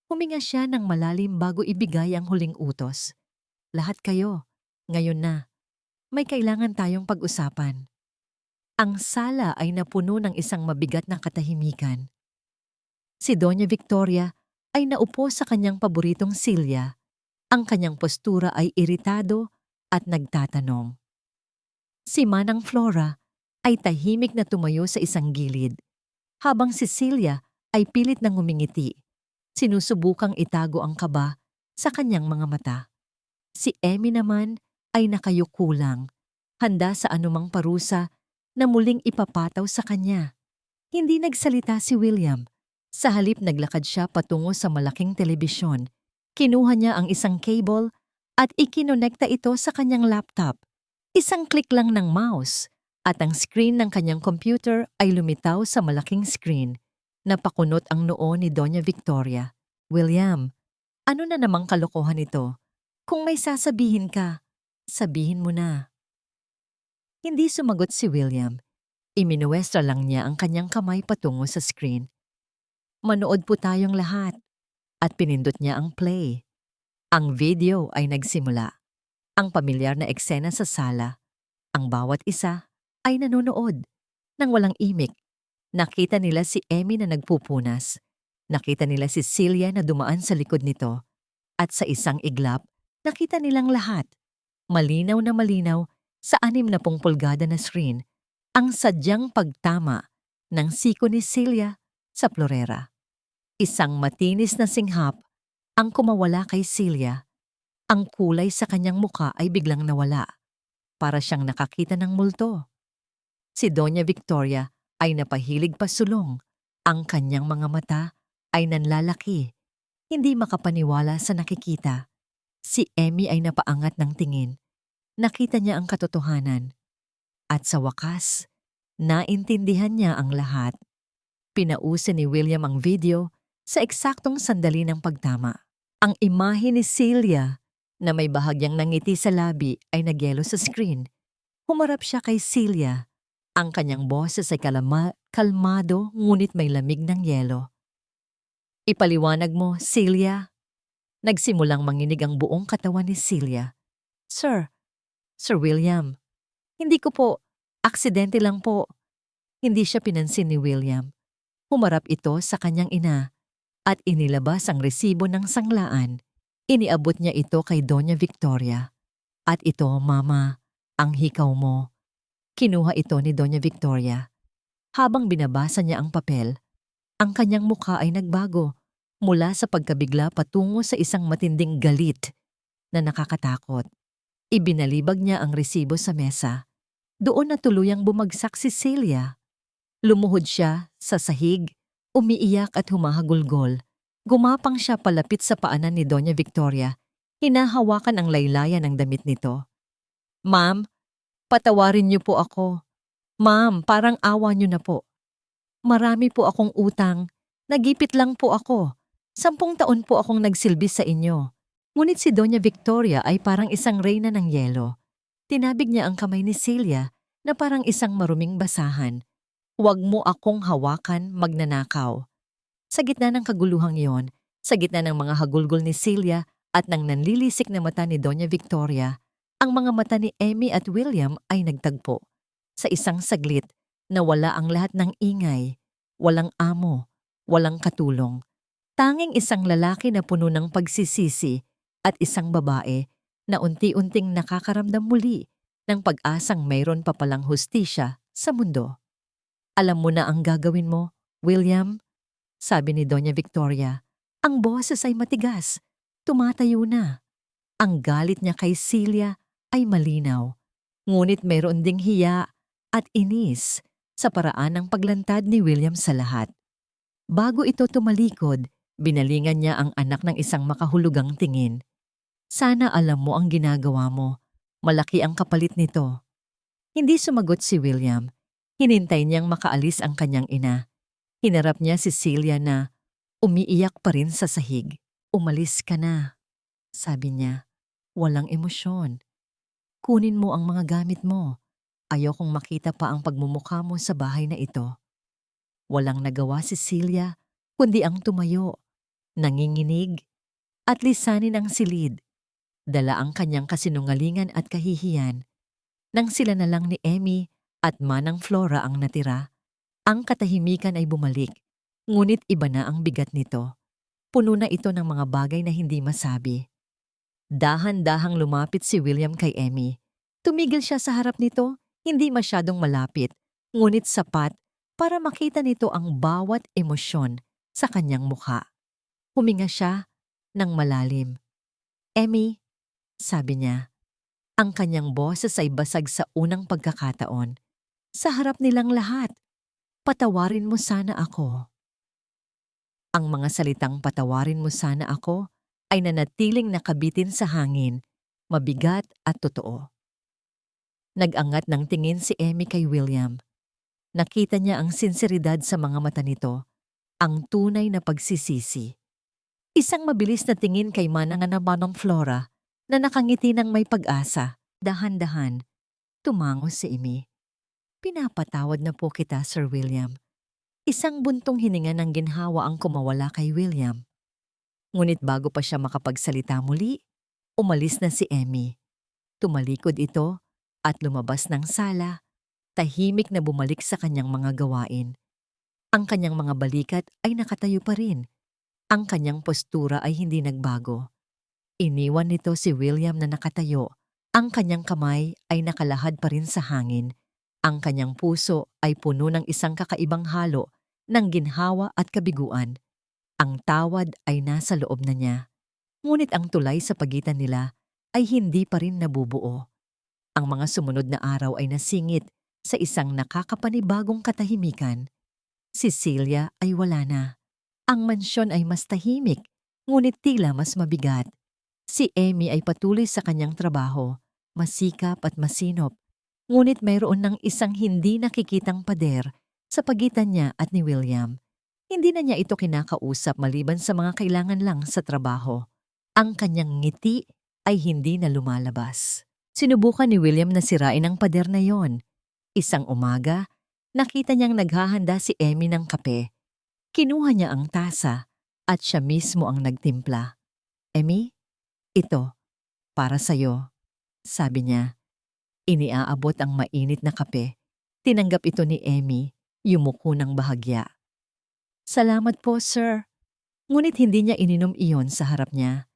Huminga siya ng malalim bago ibigay ang huling utos. Lahat kayo, ngayon na. May kailangan tayong pag-usapan. Ang sala ay napuno ng isang mabigat na katahimikan. Si Doña Victoria ay naupo sa kanyang paboritong silya. Ang kanyang postura ay iritado at nagtatanong. Si Manang Flora ay tahimik na tumayo sa isang gilid, habang si Celia ay pilit na ngumingiti. Sinusubukang itago ang kaba sa kanyang mga mata. Si Emmy naman ay nakayuko lang, handa sa anumang parusa na muling ipapataw sa kanya. Hindi nagsalita si William. Sa halip naglakad siya patungo sa malaking telebisyon. Kinuha niya ang isang cable at ikinonekta ito sa kanyang laptop. Isang click lang ng mouse at ang screen ng kanyang computer ay lumitaw sa malaking screen. Napakunot ang noo ni Doña Victoria. William, ano na namang kalokohan ito? Kung may sasabihin ka, sabihin mo na. Hindi sumagot si William. Iminuwestra lang niya ang kanyang kamay patungo sa screen. Manood po tayong lahat. At pinindot niya ang play. Ang video ay nagsimula. Ang pamilyar na eksena sa sala. Ang bawat isa ay nanonood. Nang walang imik, nakita nila si Emmy na nagpupunas. Nakita nila si Celia na dumaan sa likod nito. At sa isang iglap, nakita nilang lahat. Malinaw na malinaw sa 60 pulgada na screen ang sadyang pagtama ng siko ni Celia sa Florera. Isang matinis na singhap ang kumawala kay Celia. Ang kulay sa kanyang muka ay biglang nawala, para siyang nakakita ng multo. Si Doña Victoria ay napahilig pasulong. Ang kanyang mga mata ay nanlalaki, hindi makapaniwala sa nakikita. Si Emmy ay napaangat ng tingin. Nakita niya ang katotohanan. At sa wakas, naintindihan niya ang lahat. Pinausin ni William ang video sa eksaktong sandali ng pagtama. Ang imahe ni Celia na may bahagyang nangiti sa labi ay nagyelo sa screen. Humarap siya kay Celia. Ang kanyang boses ay kalmado ngunit may lamig ng yelo. "Ipaliwanag mo, Celia." Nagsimulang manginig ang buong katawan ni Celia. Sir William, hindi ko po, aksidente lang po." Hindi siya pinansin ni William. Humarap ito sa kanyang ina at inilabas ang resibo ng sanglaan. Iniabot niya ito kay Doña Victoria. "At ito, Mama, ang hikaw mo." Kinuha ito ni Doña Victoria. Habang binabasa niya ang papel, ang kanyang mukha ay nagbago mula sa pagkabigla patungo sa isang matinding galit na nakakatakot. Ibinalibag niya ang resibo sa mesa. Doon na tuluyang bumagsak si Celia. Lumuhod siya sa sahig, umiiyak at humahagulgol. Gumapang siya palapit sa paanan ni Doña Victoria. Hinahawakan ang laylayan ng damit nito. "Ma'am, patawarin niyo po ako. Ma'am, parang awa niyo na po. Marami po akong utang. Nagipit lang po ako. 10 taon po akong nagsilbi sa inyo." Ngunit si Doña Victoria ay parang isang reyna ng yelo. Tinabig niya ang kamay ni Celia na parang isang maruming basahan. "Huwag mo akong hawakan, magnanakaw." Sa gitna ng kaguluhang iyon, sa gitna ng mga hagulgol ni Celia at ng nanlilisik na mata ni Doña Victoria, ang mga mata ni Emmy at William ay nagtagpo. Sa isang saglit, nawala ang lahat ng ingay. Walang amo, walang katulong. Tanging isang lalaki na puno ng pagsisisi at isang babae na unti-unting nakakaramdam muli ng pag-asang mayroon pa palang hustisya sa mundo. "Alam mo na ang gagawin mo, William?" sabi ni Doña Victoria. Ang boses ay matigas. Tumatayo na. Ang galit niya kay Celia ay malinaw. Ngunit mayroon ding hiya at inis sa paraan ng paglantad ni William sa lahat. Bago ito tumalikod, binalingan niya ang anak ng isang makahulugang tingin. "Sana alam mo ang ginagawa mo. Malaki ang kapalit nito." Hindi sumagot si William. Hinintay niyang makaalis ang kanyang ina. Hinarap niya si Celia na umiiyak pa rin sa sahig. "Umalis ka na," sabi niya. "Walang emosyon. Kunin mo ang mga gamit mo. Ayokong makita pa ang pagmumukha mo sa bahay na ito." Walang nagawa si Celia kundi ang tumayo, nanginginig, at lisanin ang silid. Dala ang kanyang kasinungalingan at kahihiyan. Nang sila na lang ni Emmy at Manang Flora ang natira, ang katahimikan ay bumalik, ngunit iba na ang bigat nito. Puno na ito ng mga bagay na hindi masabi. Dahan-dahang lumapit si William kay Emmy. Tumigil siya sa harap nito, hindi masyadong malapit, ngunit sapat para makita nito ang bawat emosyon sa kanyang mukha. Huminga siya ng malalim. "Emmy," sabi niya. Ang kanyang boses ay basag sa unang pagkakataon. Sa harap nilang lahat, "Patawarin mo sana ako." Ang mga salitang "patawarin mo sana ako" ay nanatiling nakabitin sa hangin, mabigat at totoo. Nag-angat ng tingin si Emmy kay William. Nakita niya ang sinseridad sa mga mata nito, ang tunay na pagsisisi. Isang mabilis na tingin kay Manang Flora na nakangiti ng may pag-asa. Dahan-dahan, tumango si Emmy. "Pinapatawad na po kita, Sir William." Isang buntong hininga ng ginhawa ang kumawala kay William. Ngunit bago pa siya makapagsalita muli, umalis na si Emmy. Tumalikod ito at lumabas ng sala, tahimik na bumalik sa kanyang mga gawain. Ang kanyang mga balikat ay nakatayo pa rin. Ang kanyang postura ay hindi nagbago. Iniwan nito si William na nakatayo. Ang kanyang kamay ay nakalahad pa rin sa hangin. Ang kanyang puso ay puno ng isang kakaibang halo ng ginhawa at kabiguan. Ang tawad ay nasa loob na niya, ngunit ang tulay sa pagitan nila ay hindi pa rin nabubuo. Ang mga sumunod na araw ay nasingit sa isang nakakapanibagong katahimikan. Si Celia ay wala na. Ang mansyon ay mas tahimik, ngunit tila mas mabigat. Si Emmy ay patuloy sa kanyang trabaho, masikap at masinop, ngunit mayroon ng isang hindi nakikitang pader sa pagitan niya at ni William. Hindi na niya ito kinakausap maliban sa mga kailangan lang sa trabaho. Ang kanyang ngiti ay hindi na lumalabas. Sinubukan ni William na sirain ang pader na yon. Isang umaga, nakita niyang naghahanda si Emmy ng kape. Kinuha niya ang tasa at siya mismo ang nagtimpla. "Emmy, ito, para sa'yo," sabi niya. Iniaabot ang mainit na kape. Tinanggap ito ni Emmy, yumuko ng bahagya. "Salamat po, sir." Ngunit hindi niya ininom iyon sa harap niya.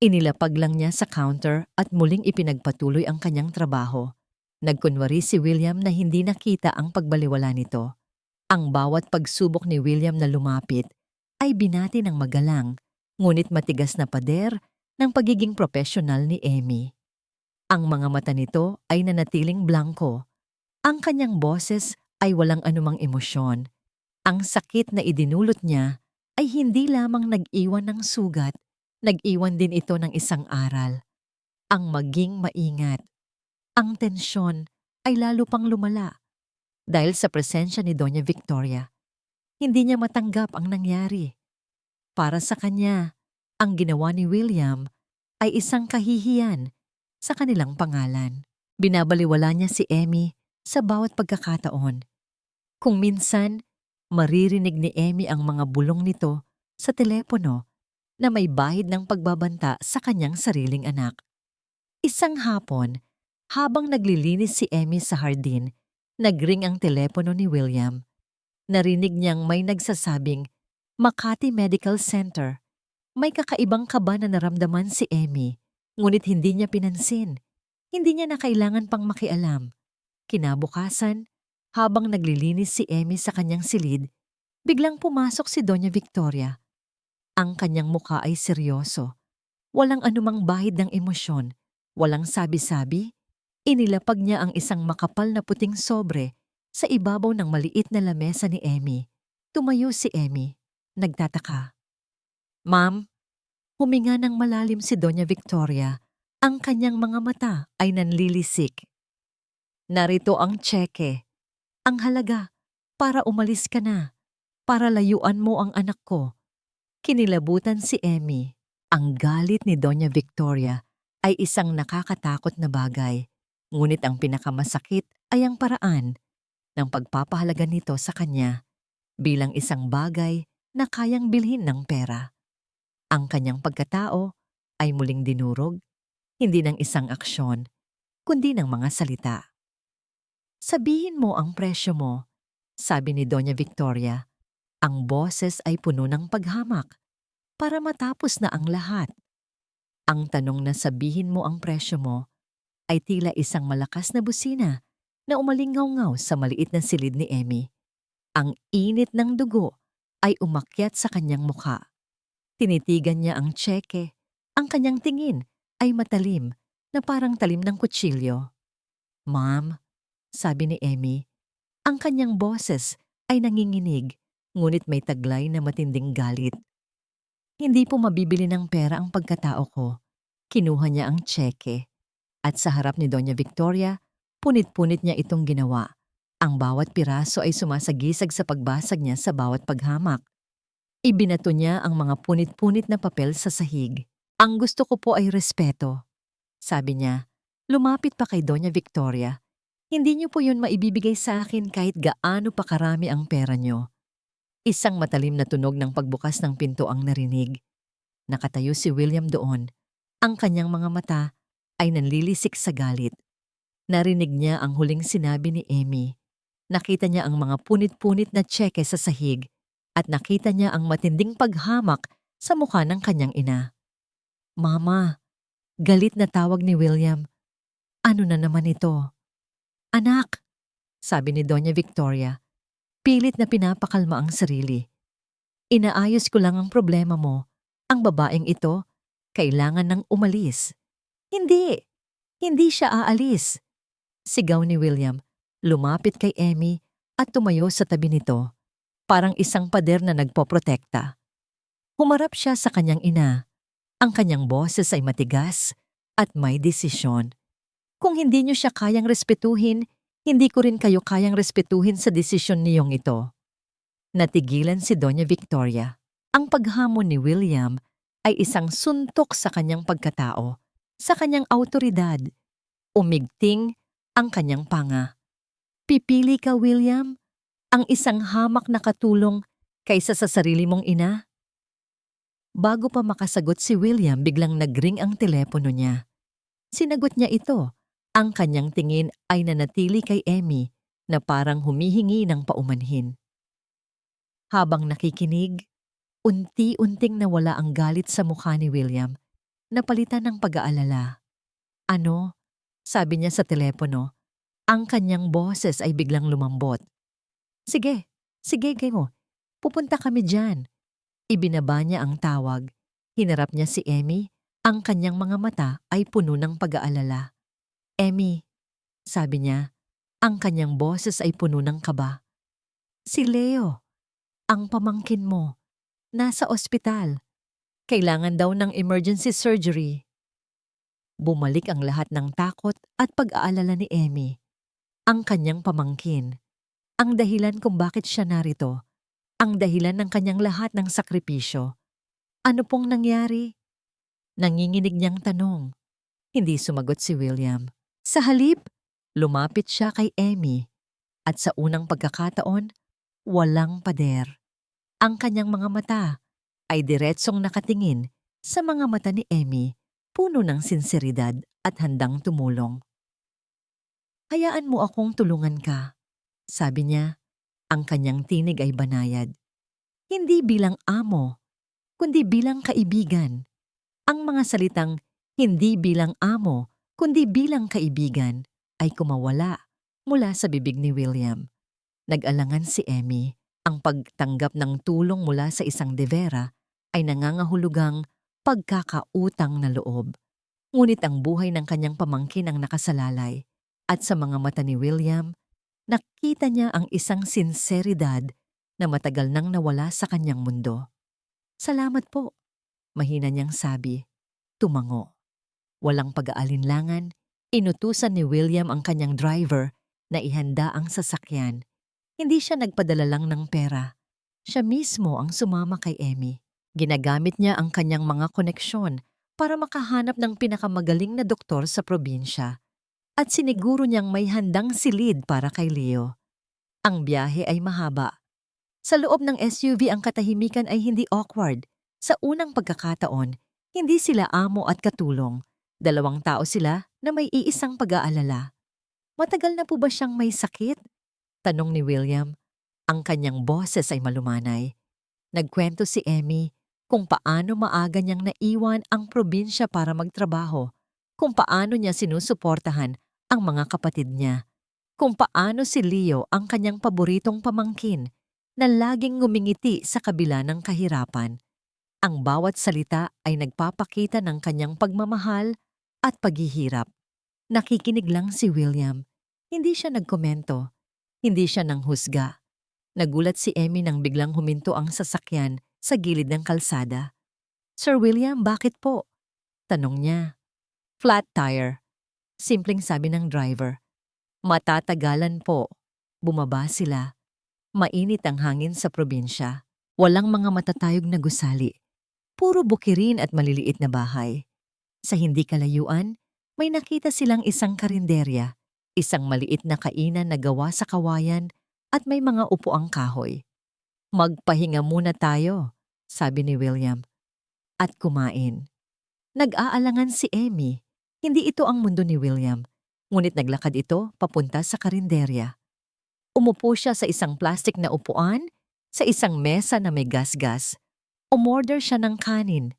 Inilapag lang niya sa counter at muling ipinagpatuloy ang kanyang trabaho. Nagkunwari si William na hindi nakita ang pagbaliwala nito. Ang bawat pagsubok ni William na lumapit ay binati ng magalang, ngunit matigas na pader ng pagiging profesional ni Emmy. Ang mga mata nito ay nanatiling blanko. Ang kanyang boses ay walang anumang emosyon. Ang sakit na idinulot niya ay hindi lamang nag-iwan ng sugat, nag-iwan din ito ng isang aral. Ang maging maingat. Ang tensyon ay lalo pang lumala dahil sa presensya ni Doña Victoria. Hindi niya matanggap ang nangyari. Para sa kanya, ang ginawa ni William ay isang kahihiyan sa kanilang pangalan. Binabaliwala niya si Emmy sa bawat pagkakataon. Kung minsan, maririnig ni Emmy ang mga bulong nito sa telepono na may bahid ng pagbabanta sa kanyang sariling anak. Isang hapon, habang naglilinis si Emmy sa hardin, nagring ang telepono ni William. Narinig niyang may nagsasabing, "Makati Medical Center." May kakaibang kaba na naramdaman si Emmy, ngunit hindi niya pinansin. Hindi niya na kailangan pang makialam. Kinabukasan, habang naglilinis si Emmy sa kanyang silid, biglang pumasok si Doña Victoria. Ang kanyang mukha ay seryoso. Walang anumang bahid ng emosyon, walang sabi-sabi. Inilapag niya ang isang makapal na puting sobre sa ibabaw ng maliit na lamesa ni Emmy. Tumayo si Emmy, nagtataka. "Ma'am," huminga ng malalim si Doña Victoria. Ang kanyang mga mata ay nanlilisik. "Narito ang tseke. Ang halaga, para umalis ka na, para layuan mo ang anak ko." Kinilabutan si Emmy. Ang galit ni Doña Victoria ay isang nakakatakot na bagay. Ngunit ang pinakamasakit ay ang paraan ng pagpapahalaga nito sa kanya bilang isang bagay na kayang bilhin ng pera. Ang kanyang pagkatao ay muling dinurog, hindi ng isang aksyon, kundi ng mga salita. "Sabihin mo ang presyo mo," sabi ni Doña Victoria. Ang boses ay puno ng paghamak para matapos na ang lahat. Ang tanong na "sabihin mo ang presyo mo" ay tila isang malakas na busina na umalingaw-ngaw sa maliit na silid ni Emmy. Ang init ng dugo ay umakyat sa kanyang mukha. Tinitigan niya ang tseke. Ang kanyang tingin ay matalim na parang talim ng kutsilyo. "Ma'am," sabi ni Emmy. Ang kanyang boses ay nanginginig, ngunit may taglay na matinding galit. "Hindi po mabibili ng pera ang pagkatao ko." Kinuha niya ang tseke. At sa harap ni Doña Victoria, punit-punit niya itong ginawa. Ang bawat piraso ay sumasagisag sa pagbasag niya sa bawat paghamak. Ibinato niya ang mga punit-punit na papel sa sahig. "Ang gusto ko po ay respeto," sabi niya. Lumapit pa kay Doña Victoria. "Hindi niyo po yun maibibigay sa akin kahit gaano pa karami ang pera niyo." Isang matalim na tunog ng pagbukas ng pinto ang narinig. Nakatayo si William doon. Ang kanyang mga mata ay nanlilisik sa galit. Narinig niya ang huling sinabi ni Emmy. Nakita niya ang mga punit-punit na tseke sa sahig at nakita niya ang matinding paghamak sa mukha ng kanyang ina. "Mama," galit na tawag ni William. "Ano na naman ito?" "Anak," sabi ni Doña Victoria. Pilit na pinapakalma ang sarili. Inaayos ko lang ang problema mo. Ang babaeng ito, kailangan ng umalis. Hindi! Hindi siya aalis. Sigaw ni William, lumapit kay Emmy at tumayo sa tabi nito, parang isang pader na nagpoprotekta. Humarap siya sa kanyang ina. Ang kanyang boses ay matigas at may desisyon. Kung hindi niyo siya kayang respetuhin, hindi ko rin kayo kayang respetuhin sa desisyon niyong ito. Natigilan si Doña Victoria. Ang paghamon ni William ay isang suntok sa kanyang pagkatao, sa kanyang awtoridad. Umigting ang kanyang panga. Pipili ka, William, ang isang hamak na katulong kaysa sa sarili mong ina? Bago pa makasagot si William, biglang nagring ang telepono niya. Sinagot niya ito. Ang kanyang tingin ay nanatili kay Emmy na parang humihingi ng paumanhin. Habang nakikinig, unti-unting nawala ang galit sa mukha ni William, napalitan ng pag-aalala. Ano? Sabi niya sa telepono. Ang kanyang boses ay biglang lumambot. Sige kayo. Pupunta kami dyan. Ibinaba niya ang tawag. Hinarap niya si Emmy. Ang kanyang mga mata ay puno ng pag-aalala. Emmy, sabi niya, ang kanyang boses ay puno ng kaba. Si Leo, ang pamangkin mo, nasa ospital. Kailangan daw ng emergency surgery. Bumalik ang lahat ng takot at pag-aalala ni Emmy. Ang kanyang pamangkin. Ang dahilan kung bakit siya narito. Ang dahilan ng kanyang lahat ng sakripisyo. Ano pong nangyari? Nanginginig niyang tanong. Hindi sumagot si William. Sa halip, lumapit siya kay Emmy at sa unang pagkakataon, walang pader. Ang kanyang mga mata ay diretsong nakatingin sa mga mata ni Emmy, puno ng sinseridad at handang tumulong. Hayaan mo akong tulungan ka, sabi niya. Ang kanyang tinig ay banayad. Hindi bilang amo, kundi bilang kaibigan. Ang mga salitang hindi bilang amo, kundi bilang kaibigan ay kumawala mula sa bibig ni William. Nag-alangan si Emmy. Ang pagtanggap ng tulong mula sa isang devera ay nangangahulugang pagkakautang na loob. Ngunit ang buhay ng kanyang pamangkin ang nakasalalay at sa mga mata ni William, nakita niya ang isang sinseridad na matagal nang nawala sa kanyang mundo. Salamat po, mahina niyang sabi. Tumango. Walang pag-aalinlangan, inutusan ni William ang kanyang driver na ihanda ang sasakyan. Hindi siya nagpadala lang ng pera. Siya mismo ang sumama kay Emmy. Ginagamit niya ang kanyang mga koneksyon para makahanap ng pinakamagaling na doktor sa probinsya. At siniguro niyang may handang silid para kay Leo. Ang biyahe ay mahaba. Sa loob ng SUV ang katahimikan ay hindi awkward. Sa unang pagkakataon, hindi sila amo at katulong. Dalawang tao sila na may iisang pag-aalala. Matagal na po ba siyang may sakit? Tanong ni William. Ang kanyang boses ay malumanay. Nagkwento si Emmy kung paano maaga niyang naiwan ang probinsya para magtrabaho, kung paano niya sinusuportahan ang mga kapatid niya, kung paano si Leo ang kanyang paboritong pamangkin na laging ngumingiti sa kabila ng kahirapan. Ang bawat salita ay nagpapakita ng kanyang pagmamahal at paghihirap. Nakikinig lang si William. Hindi siya nagkomento. Hindi siya nanghusga. Nagulat si Emmy nang biglang huminto ang sasakyan sa gilid ng kalsada. Sir William, bakit po? Tanong niya. Flat tire. Simpleng sabi ng driver. Matatagalan po. Bumaba sila. Mainit ang hangin sa probinsya. Walang mga matatayog na gusali. Puro bukirin at maliliit na bahay. Sa hindi kalayuan, may nakita silang isang karinderya, isang maliit na kainan na gawa sa kawayan at may mga upuang kahoy. Magpahinga muna tayo, sabi ni William. At kumain. Nag-aalangan si Emmy. Hindi ito ang mundo ni William, ngunit naglakad ito papunta sa karinderya. Umupo siya sa isang plastik na upuan, sa isang mesa na may gas-gas. Umorder siya ng kanin,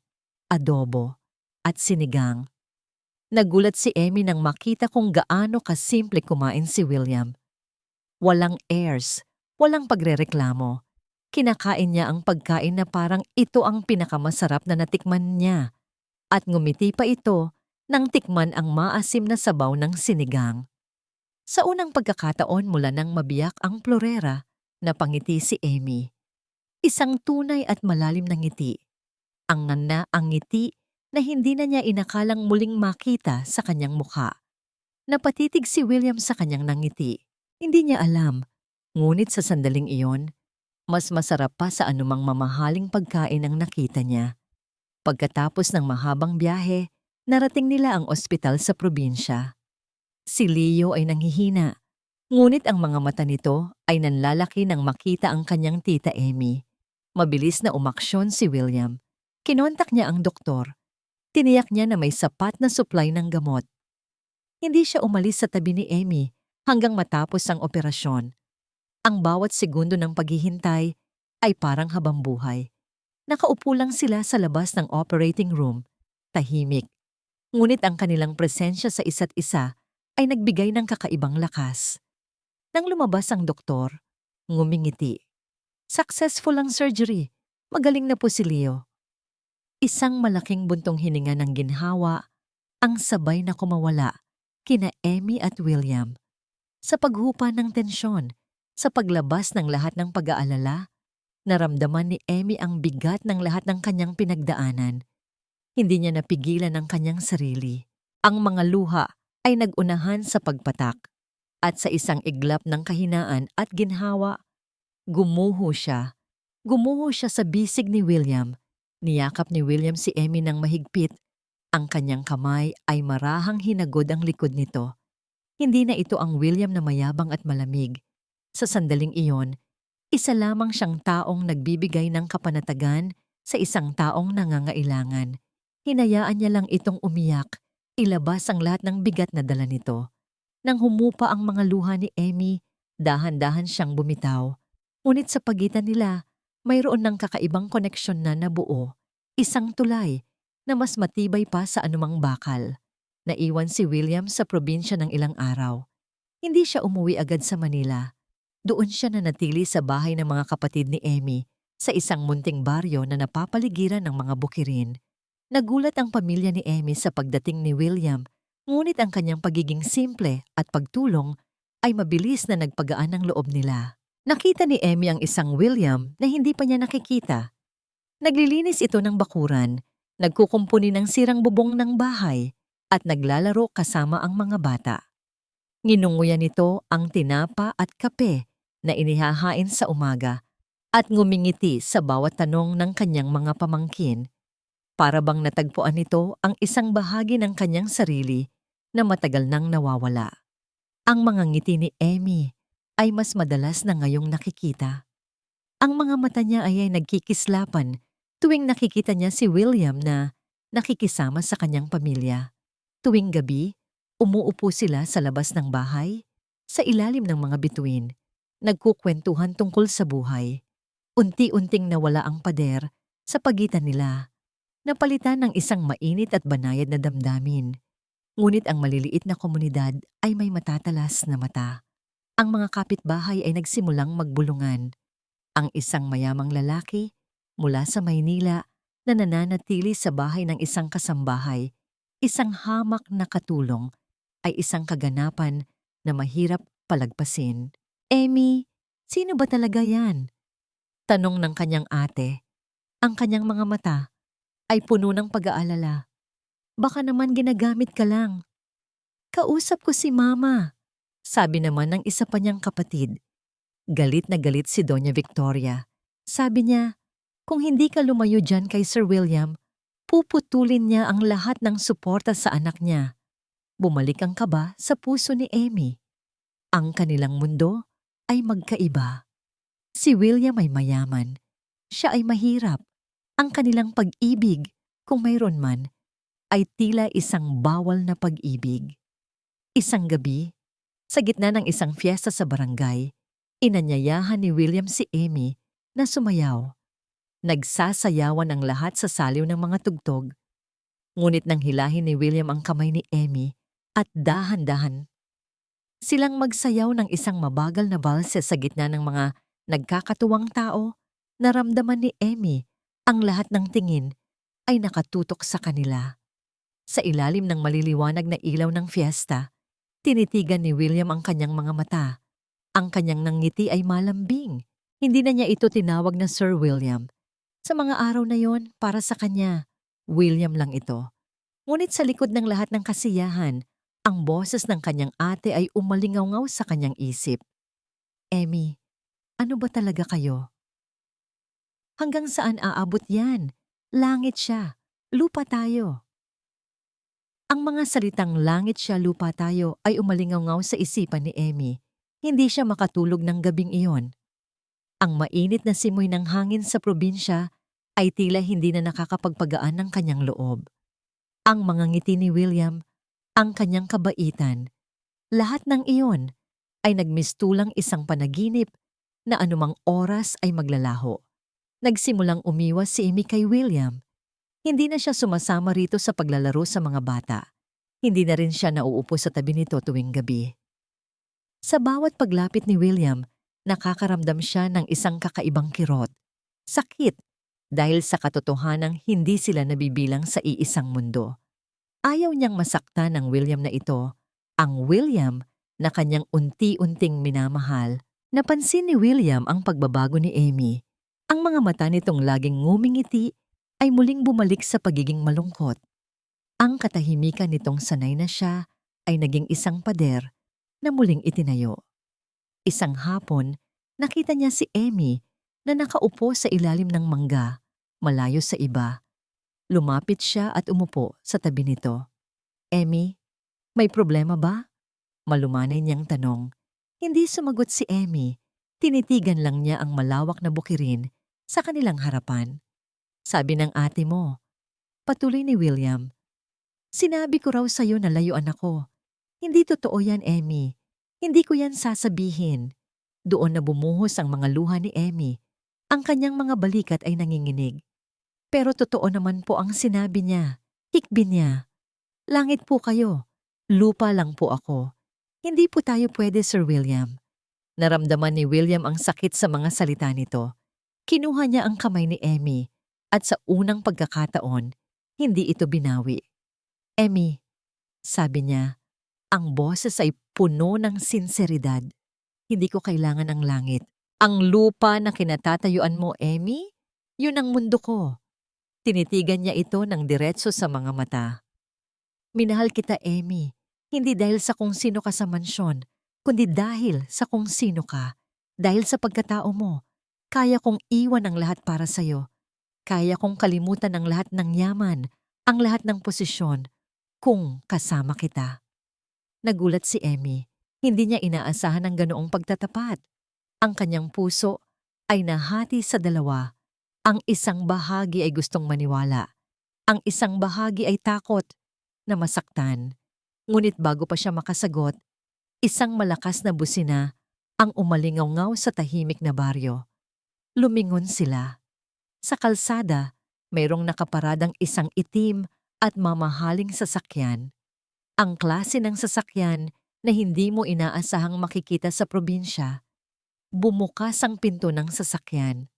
adobo, at sinigang. Nagulat si Emmy nang makita kung gaano kasimple kumain si William. Walang airs, Walang pagrereklamo. Kinakain niya ang pagkain na parang ito ang pinakamasarap na natikman niya. At ngumiti pa ito nang tikman ang maasim na sabaw ng sinigang. Sa unang pagkakataon mula nang mabiyak ang plorera, napangiti si Amy. Isang tunay at malalim na ngiti. Ang ngiti na hindi na niya inakalang muling makita sa kanyang mukha. Napatitig si William sa kanyang nangiti. Hindi niya alam, ngunit sa sandaling iyon, mas masarap pa sa anumang mamahaling pagkain ang nakita niya. Pagkatapos ng mahabang biyahe, narating nila ang ospital sa probinsya. Si Leo ay nanghihina, ngunit ang mga mata nito ay nanlalaki nang makita ang kanyang tita Amy. Mabilis na umaksyon si William. Kinontak niya ang doktor. Tiniyak niya na may sapat na supply ng gamot. Hindi siya umalis sa tabi ni Amy hanggang matapos ang operasyon. Ang bawat segundo ng paghihintay ay parang habambuhay. Nakaupo lang sila sa labas ng operating room, tahimik. Ngunit ang kanilang presensya sa isa't isa ay nagbigay ng kakaibang lakas. Nang lumabas ang doktor, ngumingiti. Successful ang surgery. Magaling na po si Leo. Isang malaking buntong hininga ng ginhawa ang sabay na kumawala kina Amy at William. Sa paghupa ng tensyon, sa paglabas ng lahat ng pag-aalala, naramdaman ni Amy ang bigat ng lahat ng kanyang pinagdaanan. Hindi niya napigilan ang kanyang sarili. Ang mga luha ay nag-unahan sa pagpatak. At sa isang iglap ng kahinaan at ginhawa, gumuho siya. Gumuho siya sa bisig ni William. Niyakap ni William si Amy ng mahigpit. Ang kanyang kamay ay marahang hinagod ang likod nito. Hindi na ito ang William na mayabang at malamig. Sa sandaling iyon, isa lamang siyang taong nagbibigay ng kapanatagan sa isang taong nangangailangan. Hinayaan niya lang itong umiyak, ilabas ang lahat ng bigat na dala nito. Nang humupa ang mga luha ni Amy, dahan-dahan siyang bumitaw. Ngunit sa pagitan nila, mayroon ng kakaibang koneksyon na nabuo, isang tulay na mas matibay pa sa anumang bakal. Naiwan si William sa probinsya ng ilang araw. Hindi siya umuwi agad sa Manila. Doon siya nanatili sa bahay ng mga kapatid ni Amy sa isang munting baryo na napapaligiran ng mga bukirin. Nagulat ang pamilya ni Amy sa pagdating ni William, ngunit ang kanyang pagiging simple at pagtulong ay mabilis na nagpagaan ng loob nila. Nakita ni Amy ang isang William na hindi pa niya nakikita. Naglilinis ito ng bakuran, nagkukumpuni ng sirang bubong ng bahay, at naglalaro kasama ang mga bata. Nginunguyan nito ang tinapa at kape na inihahain sa umaga at ngumingiti sa bawat tanong ng kanyang mga pamangkin. Para bang natagpuan nito ang isang bahagi ng kanyang sarili na matagal nang nawawala. Ang mga ngiti ni Amy ay mas madalas na ngayong nakikita. Ang mga mata niya ay nagkikislapan tuwing nakikita niya si William na nakikisama sa kanyang pamilya. Tuwing gabi, umuupo sila sa labas ng bahay, sa ilalim ng mga bituin, nagkukwentuhan tungkol sa buhay. Unti-unting nawala ang pader sa pagitan nila. Napalitan ng isang mainit at banayad na damdamin. Ngunit ang maliliit na komunidad ay may matatalas na mata. Ang mga kapitbahay ay nagsimulang magbulungan. Ang isang mayamang lalaki mula sa Maynila na nananatili sa bahay ng isang kasambahay, isang hamak na katulong, ay isang kaganapan na mahirap palagpasin. Amy, sino ba talaga yan? Tanong ng kanyang ate. Ang kanyang mga mata ay puno ng pag-aalala. Baka naman ginagamit ka lang. Kausap ko si Mama, sabi naman ng isa pa niyang kapatid. Galit na galit si Doña Victoria. Sabi niya, kung hindi ka lumayo dyan kay Sir William, puputulin niya ang lahat ng suporta sa anak niya. Bumalik ang kaba sa puso ni Amy. Ang kanilang mundo ay magkaiba. Si William ay mayaman. Siya ay mahirap. Ang kanilang pag-ibig, kung mayroon man, ay tila isang bawal na pag-ibig. Isang gabi, sa gitna ng isang fiesta sa barangay, inanyayahan ni William si Amy na sumayaw. Nagsasayawan ang lahat sa saliw ng mga tugtog. Ngunit nang hilahin ni William ang kamay ni Amy at dahan-dahan silang magsayaw ng isang mabagal na balse sa gitna ng mga Nagkakatuwang tao, naramdaman ni Emmy ang lahat ng tingin ay nakatutok sa kanila. Sa ilalim ng maliliwanag na ilaw ng fiesta, tinitigan ni William ang kanyang mga mata. Ang kanyang nangiti ay malambing. Hindi na niya ito tinawag na Sir William. Sa mga araw na yon, para sa kanya, William lang ito. Ngunit sa likod ng lahat ng kasiyahan, ang boses ng kanyang ate ay umalingaw sa kanyang isip. Emmy, ano ba talaga kayo? Hanggang saan aabot yan? Langit siya, lupa tayo. Ang mga salitang langit siya, lupa tayo ay umalingaw sa isipan ni Emmy. Hindi siya makatulog ng gabing iyon. Ang mainit na simoy ng hangin sa probinsya ay tila hindi na nakakapagpagaan ng kanyang loob. Ang mga ngiti ni William, ang kanyang kabaitan, lahat ng iyon ay nagmistulang isang panaginip na anumang oras ay maglalaho. Nagsimulang umiwas si Emmy kay William. Hindi na siya sumasama rito sa paglalaro sa mga bata. Hindi na rin siya nauupo sa tabi nito tuwing gabi. Sa bawat paglapit ni William, nakakaramdam siya ng isang kakaibang kirot. Sakit, dahil sa katotohanang hindi sila nabibilang sa iisang mundo. Ayaw niyang masaktan ng William na ito, ang William na kanyang unti-unting minamahal. Napansin ni William ang pagbabago ni Emmy. Ang mga mata nitong laging ngumingiti ay muling bumalik sa pagiging malungkot. Ang katahimikan nitong sanay na siya ay naging isang pader na muling itinayo. Isang hapon, nakita niya si Emmy na nakaupo sa ilalim ng mangga, malayo sa iba. Lumapit siya at umupo sa tabi nito. Emmy, may problema ba? Malumanay niyang tanong. Hindi sumagot si Emmy. Tinitigan lang niya ang malawak na bukirin sa kanilang harapan. Sabi ng ate mo, patuloy ni William. Sinabi ko raw sa'yo na layuan ako. Hindi totoo yan, Emmy. Hindi ko yan sasabihin. Doon na bumuhos ang mga luha ni Emmy. Ang kanyang mga balikat ay nanginginig. Pero totoo naman po ang sinabi niya. Hikbi niya. Langit po kayo. Lupa lang po ako. Hindi po tayo pwede, Sir William. Naramdaman ni William ang sakit sa mga salita nito. Kinuha niya ang kamay ni Emmy at sa unang pagkakataon, hindi ito binawi. Emmy, sabi niya, ang boses ay puno ng sinseridad. Hindi ko kailangan ng langit. Ang lupa na kinatatayuan mo, Emmy, yun ang mundo ko. Tinitigan niya ito ng diretso sa mga mata. Minahal kita, Emmy, hindi dahil sa kung sino ka sa mansyon, kundi dahil sa kung sino ka. Dahil sa pagkatao mo, kaya kong iwan ang lahat para sa'yo. Kaya kong kalimutan ang lahat ng yaman, ang lahat ng posisyon, kung kasama kita. Nagulat si Emmy. Hindi niya inaasahan ang ganoong pagtatapat. Ang kanyang puso ay nahati sa dalawa. Ang isang bahagi ay gustong maniwala. Ang isang bahagi ay takot na masaktan. Ngunit bago pa siya makasagot, isang malakas na busina ang umalingaw sa tahimik na baryo. Lumingon sila. Sa kalsada, mayroong nakaparadang isang itim at mamahaling sasakyan. Ang klase ng sasakyan na hindi mo inaasahang makikita sa probinsya. Bumukas ang pinto ng sasakyan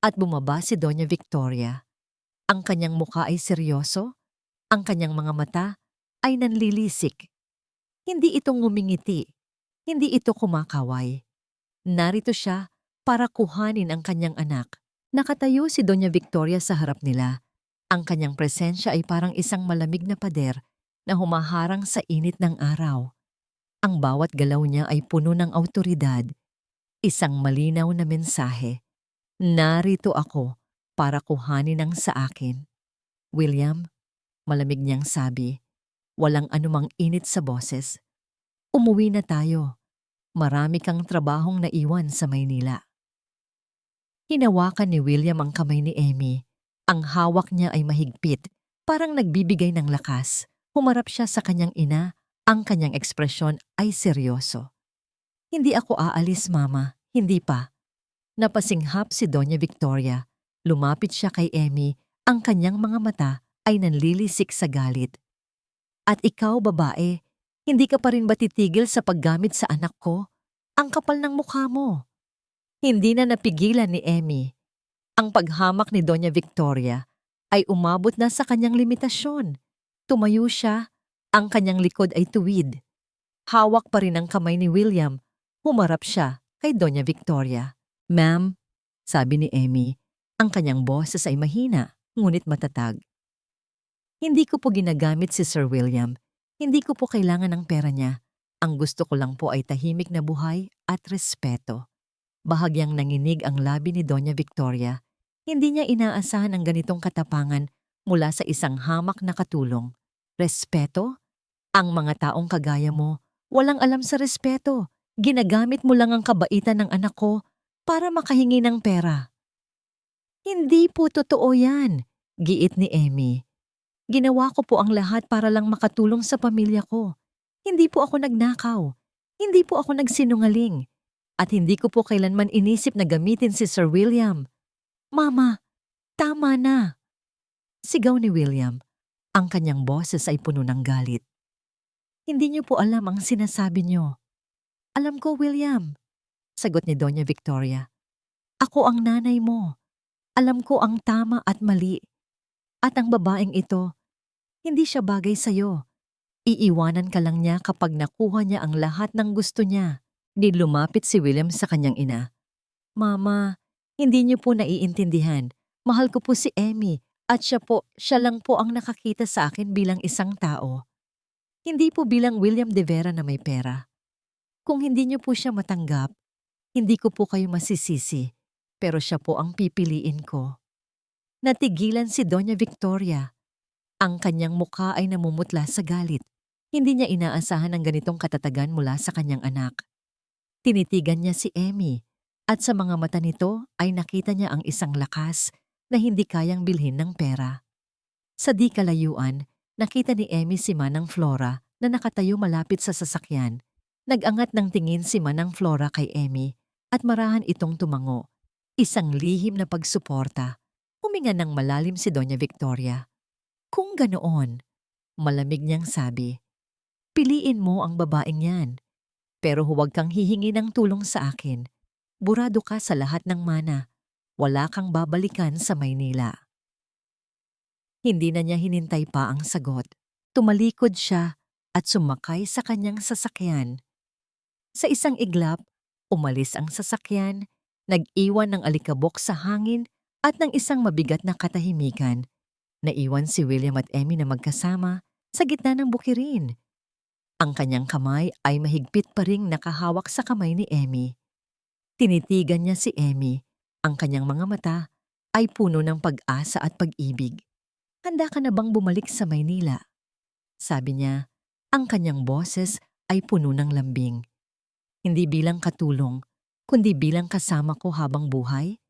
at bumaba si Doña Victoria. Ang kanyang mukha ay seryoso, ang kanyang mga mata ay nanlilisik. Hindi ito ngumingiti, hindi ito kumakaway. Narito siya para kuhanin ang kanyang anak. Nakatayo si Doña Victoria sa harap nila. Ang kanyang presensya ay parang isang malamig na pader na humaharang sa init ng araw. Ang bawat galaw niya ay puno ng awtoridad. Isang malinaw na mensahe. Narito ako para kuhanin ang sa akin. William, malamig niyang sabi, walang anumang init sa boses. Umuwi na tayo. Marami kang trabahong naiwan sa Maynila. Hinawakan ni William ang kamay ni Emmy. Ang hawak niya ay mahigpit, parang nagbibigay ng lakas. Humarap siya sa kanyang ina, ang kanyang ekspresyon ay seryoso. Hindi ako aalis, Mama. Hindi pa. Napasinghap si Doña Victoria. Lumapit siya kay Emmy, ang kanyang mga mata ay nanlilisik sa galit. At ikaw, babae, hindi ka pa rin ba titigil sa paggamit sa anak ko? Ang kapal ng mukha mo. Hindi na napigilan ni Emmy. Ang paghamak ni Doña Victoria ay umabot na sa kanyang limitasyon. Tumayo siya, ang kanyang likod ay tuwid. Hawak pa rin ang kamay ni William. Humarap siya kay Doña Victoria. "Ma'am," sabi ni Emmy, ang kanyang boses ay mahina, ngunit matatag. "Hindi ko po ginagamit si Sir William. Hindi ko po kailangan ng pera niya. Ang gusto ko lang po ay tahimik na buhay at respeto." Bahagyang nanginig ang labi ni Doña Victoria. Hindi niya inaasahan ang ganitong katapangan mula sa isang hamak na katulong. Respeto? Ang mga taong kagaya mo, walang alam sa respeto. Ginagamit mo lang ang kabaitan ng anak ko para makahingi ng pera. "Hindi po totoo yan," giit ni Emmy. "Ginawa ko po ang lahat para lang makatulong sa pamilya ko. Hindi po ako nagnakaw. Hindi po ako nagsinungaling. At hindi ko po kailanman inisip na gamitin si Sir William." "Mama, tama na!" Sigaw ni William. Ang kanyang boses ay puno ng galit. "Hindi niyo po alam ang sinasabi niyo." "Alam ko, William," sagot ni Doña Victoria. "Ako ang nanay mo. Alam ko ang tama at mali. At ang babaeng ito, hindi siya bagay sa'yo. Iiwanan ka lang niya kapag nakuha niya ang lahat ng gusto niya." Di lumapit si William sa kanyang ina. "Mama, hindi niyo po naiintindihan. Mahal ko po si Emmy at siya lang po ang nakakita sa akin bilang isang tao. Hindi po bilang William de Vera na may pera. Kung hindi niyo po siya matanggap, hindi ko po kayo masisisi, pero siya po ang pipiliin ko." Natigilan si Doña Victoria. Ang kanyang mukha ay namumutla sa galit. Hindi niya inaasahan ang ganitong katatagan mula sa kanyang anak. Tinitigan niya si Emmy at sa mga mata nito ay nakita niya ang isang lakas na hindi kayang bilhin ng pera. Sa di kalayuan, nakita ni Emmy si Manang Flora na nakatayo malapit sa sasakyan. Nag-angat ng tingin si Manang Flora kay Emmy at marahan itong tumango. Isang lihim na pagsuporta. Huminga ng malalim si Doña Victoria. "Kung ganoon," malamig niyang sabi, "piliin mo ang babaeng yan. Pero huwag kang hihingi ng tulong sa akin. Burado ka sa lahat ng mana. Wala kang babalikan sa Maynila." Hindi na niya hinintay pa ang sagot. Tumalikod siya at sumakay sa kanyang sasakyan. Sa isang iglap, umalis ang sasakyan, nag-iwan ng alikabok sa hangin at ng isang mabigat na katahimikan. Naiwan si William at Emmy na magkasama sa gitna ng bukirin. Ang kanyang kamay ay mahigpit pa ring nakahawak sa kamay ni Emmy. Tinitigan niya si Emmy. Ang kanyang mga mata ay puno ng pag-asa at pag-ibig. "Handa ka na bang bumalik sa Maynila?" sabi niya. Ang kanyang boses ay puno ng lambing. "Hindi bilang katulong, kundi bilang kasama ko habang buhay."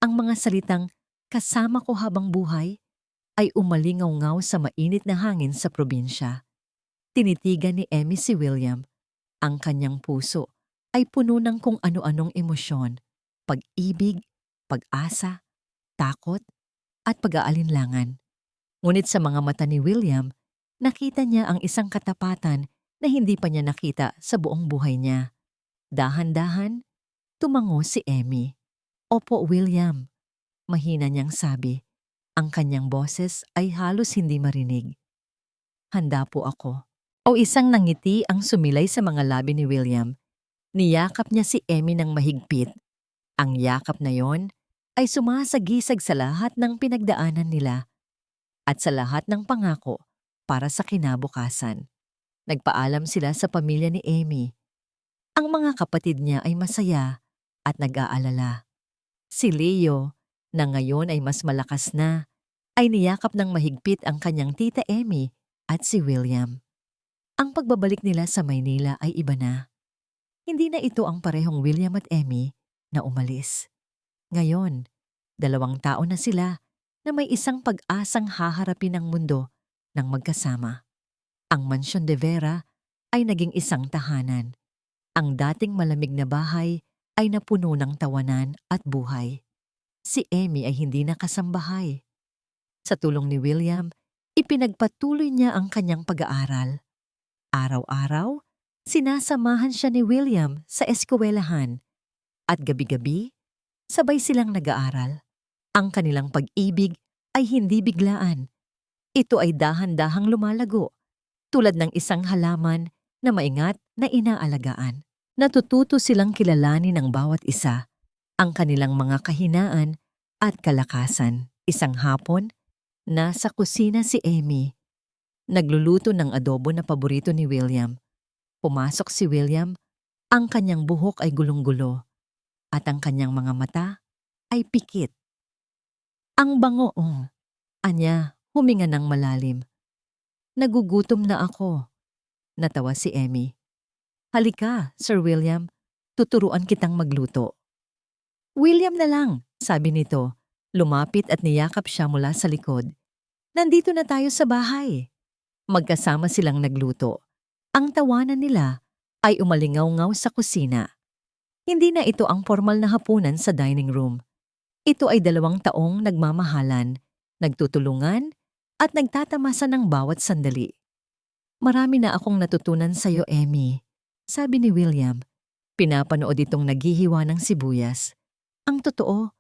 Ang mga salitang "kasama ko habang buhay" ay umalingaw-ngaw sa mainit na hangin sa probinsya. Tinitigan ni Emmy si William. Ang kanyang puso ay puno ng kung ano-anong emosyon, pag-ibig, pag-asa, takot, at pag-aalinlangan. Ngunit sa mga mata ni William, nakita niya ang isang katapatan na hindi pa niya nakita sa buong buhay niya. Dahan-dahan, tumango si Emmy. "Opo, William," mahina niyang sabi. Ang kanyang boses ay halos hindi marinig. "Handa po ako." O isang nangiti ang sumilay sa mga labi ni William. Niyakap niya si Emmy ng mahigpit. Ang yakap na yon ay sumasagisag sa lahat ng pinagdaanan nila at sa lahat ng pangako para sa kinabukasan. Nagpaalam sila sa pamilya ni Emmy. Ang mga kapatid niya ay masaya at nag-aalala. Si Leo, na ngayon ay mas malakas na, ay niyakap ng mahigpit ang kanyang tita Emmy at si William. Ang pagbabalik nila sa Maynila ay iba na. Hindi na ito ang parehong William at Emmy na umalis. Ngayon, 2 taon na sila na may isang pag-asang haharapin ang mundo ng magkasama. Ang Mansyon de Vera ay naging isang tahanan. Ang dating malamig na bahay ay napuno ng tawanan at buhay. Si Emmy ay hindi na kasambahay. Sa tulong ni William, ipinagpatuloy niya ang kanyang pag-aaral. Araw-araw, sinasamahan siya ni William sa eskwelahan At gabi-gabi, sabay silang nag-aaral. Ang kanilang pag-ibig ay hindi biglaan. Ito ay dahan-dahang lumalago, tulad ng isang halaman na maingat na inaalagaan. Natututo silang kilalanin ng bawat isa, ang kanilang mga kahinaan at kalakasan. Isang hapon, nasa kusina si Emmy. Nagluluto ng adobo na paborito ni William. Pumasok si William, ang kanyang buhok ay gulong-gulo at ang kanyang mga mata ay pikit. Ang bango, anya, huminga ng malalim. Nagugutom na ako. Natawa si Emmy. Halika, Sir William, tuturuan kitang magluto. William na lang, sabi nito. Lumapit at niyakap siya mula sa likod. Nandito na tayo sa bahay. Magkasama silang nagluto. Ang tawanan nila ay umalingaw-ngaw sa kusina. Hindi na ito ang formal na hapunan sa dining room. Ito ay 2 taong nagmamahalan, nagtutulungan, at nagtatamasa ng bawat sandali. Marami na akong natutunan sa iyo, Emmy, sabi ni William. Pinapanood itong naghihiwa ng sibuyas. Ang totoo,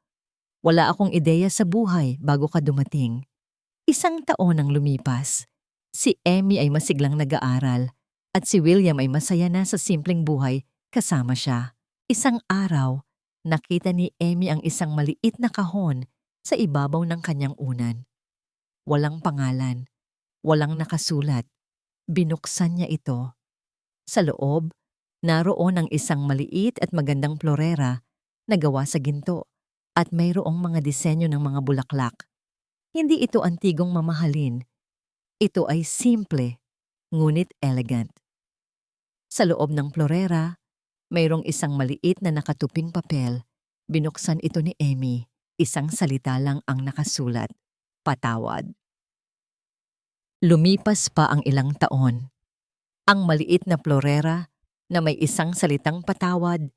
wala akong ideya sa buhay bago ka dumating. 1 taon ang lumipas. Si Emmy ay masiglang nag-aaral at si William ay masaya na sa simpleng buhay kasama siya. Isang araw, nakita ni Emmy ang isang maliit na kahon sa ibabaw ng kanyang unan. Walang pangalan, walang nakasulat. Binuksan niya ito. Sa loob, naroon ang isang maliit at magandang florera na gawa sa ginto at mayroong mga disenyo ng mga bulaklak. Hindi ito antigong mamahalin. Ito ay simple, ngunit elegant. Sa loob ng florera, mayroong isang maliit na nakatuping papel. Binuksan ito ni Emmy. Isang salita lang ang nakasulat. Patawad. Lumipas pa ang ilang taon. Ang maliit na florera na may isang salitang patawad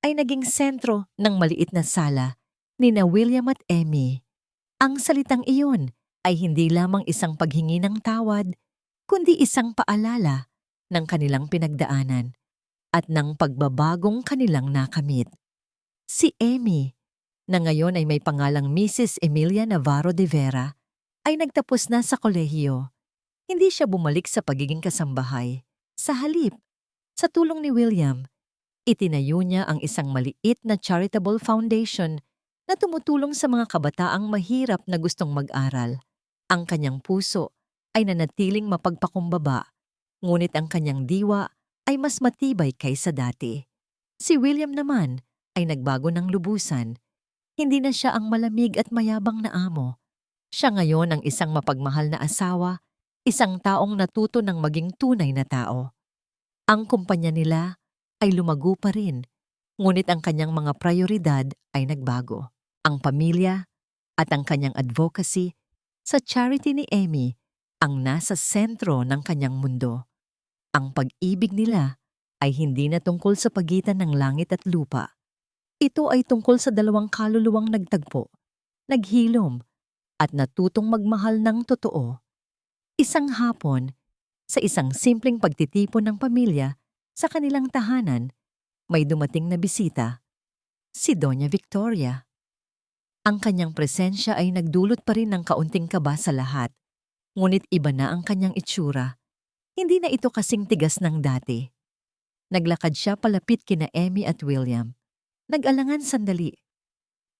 ay naging sentro ng maliit na sala ni na William at Emmy. Ang salitang iyon ay hindi lamang isang paghingi ng tawad, kundi isang paalala ng kanilang pinagdaanan at ng pagbabagong kanilang nakamit. Si Emmy, na ngayon ay may pangalang Mrs. Emilia Navarro de Vera, ay nagtapos na sa kolehiyo. Hindi siya bumalik sa pagiging kasambahay. Sa halip, sa tulong ni William, itinayo niya ang isang maliit na charitable foundation na tumutulong sa mga kabataang mahirap na gustong mag-aral. Ang kanyang puso ay nanatiling mapagpakumbaba, ngunit ang kanyang diwa ay mas matibay kaysa dati. Si William naman ay nagbago ng lubusan. Hindi na siya ang malamig at mayabang na amo. Siya ngayon ang isang mapagmahal na asawa, isang taong natuto ng maging tunay na tao. Ang kumpanya nila ay lumago pa rin, ngunit ang kanyang mga prioridad ay nagbago. Ang pamilya at ang kanyang advocacy sa charity ni Emmy ang nasa sentro ng kanyang mundo. Ang pag-ibig nila ay hindi na tungkol sa pagitan ng langit at lupa. Ito ay tungkol sa 2 kaluluwang nagtagpo, naghilom, at natutong magmahal ng totoo. Isang hapon, sa isang simpleng pagtitipon ng pamilya sa kanilang tahanan, may dumating na bisita, si Doña Victoria. Ang kanyang presensya ay nagdulot pa rin ng kaunting kaba sa lahat, ngunit iba na ang kanyang itsura. Hindi na ito kasing tigas ng dati. Naglakad siya palapit kina Emmy at William. Nag-alangan sandali.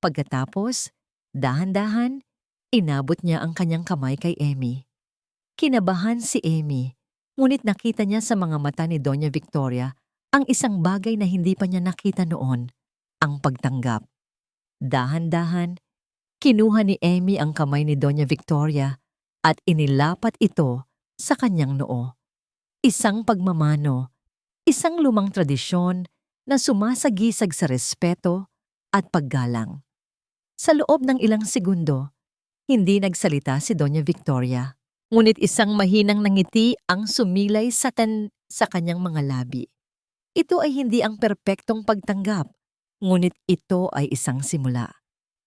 Pagkatapos, dahan-dahan, inabot niya ang kanyang kamay kay Emmy. Kinabahan si Emmy, ngunit nakita niya sa mga mata ni Doña Victoria ang isang bagay na hindi pa niya nakita noon, ang pagtanggap. Dahan-dahan, kinuha ni Emmy ang kamay ni Doña Victoria at inilapat ito sa kanyang noo. Isang pagmamano, isang lumang tradisyon na sumasagisag sa respeto at paggalang. Sa loob ng ilang segundo, hindi nagsalita si Doña Victoria, ngunit isang mahinang ngiti ang sumilay sa kanyang mga labi. Ito ay hindi ang perpektong pagtanggap, ngunit ito ay isang simula.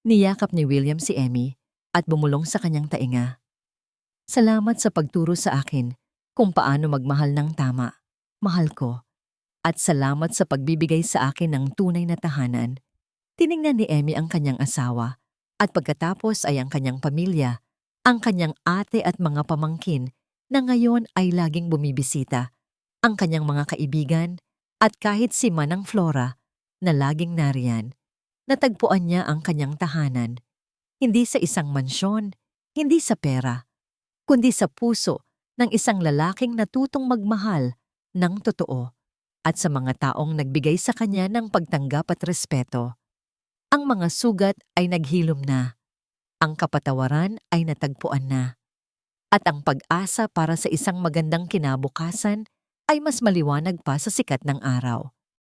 Niyakap ni William si Emmy at bumulong sa kanyang tainga. Salamat sa pagturo sa akin kung paano magmahal ng tama, mahal ko. At salamat sa pagbibigay sa akin ng tunay na tahanan. Tiningnan ni Emmy ang kanyang asawa at pagkatapos ay ang kanyang pamilya, ang kanyang ate at mga pamangkin na ngayon ay laging bumibisita, ang kanyang mga kaibigan at kahit si Manang Flora na laging nariyan. Natagpuan niya ang kanyang tahanan, hindi sa isang mansyon, hindi sa pera, kundi sa puso ng isang lalaking natutong magmahal ng totoo at sa mga taong nagbigay sa kanya ng pagtanggap at respeto. Ang mga sugat ay naghilom na, ang kapatawaran ay natagpuan na, at ang pag-asa para sa isang magandang kinabukasan ay mas maliwanag pa sa sikat ng araw.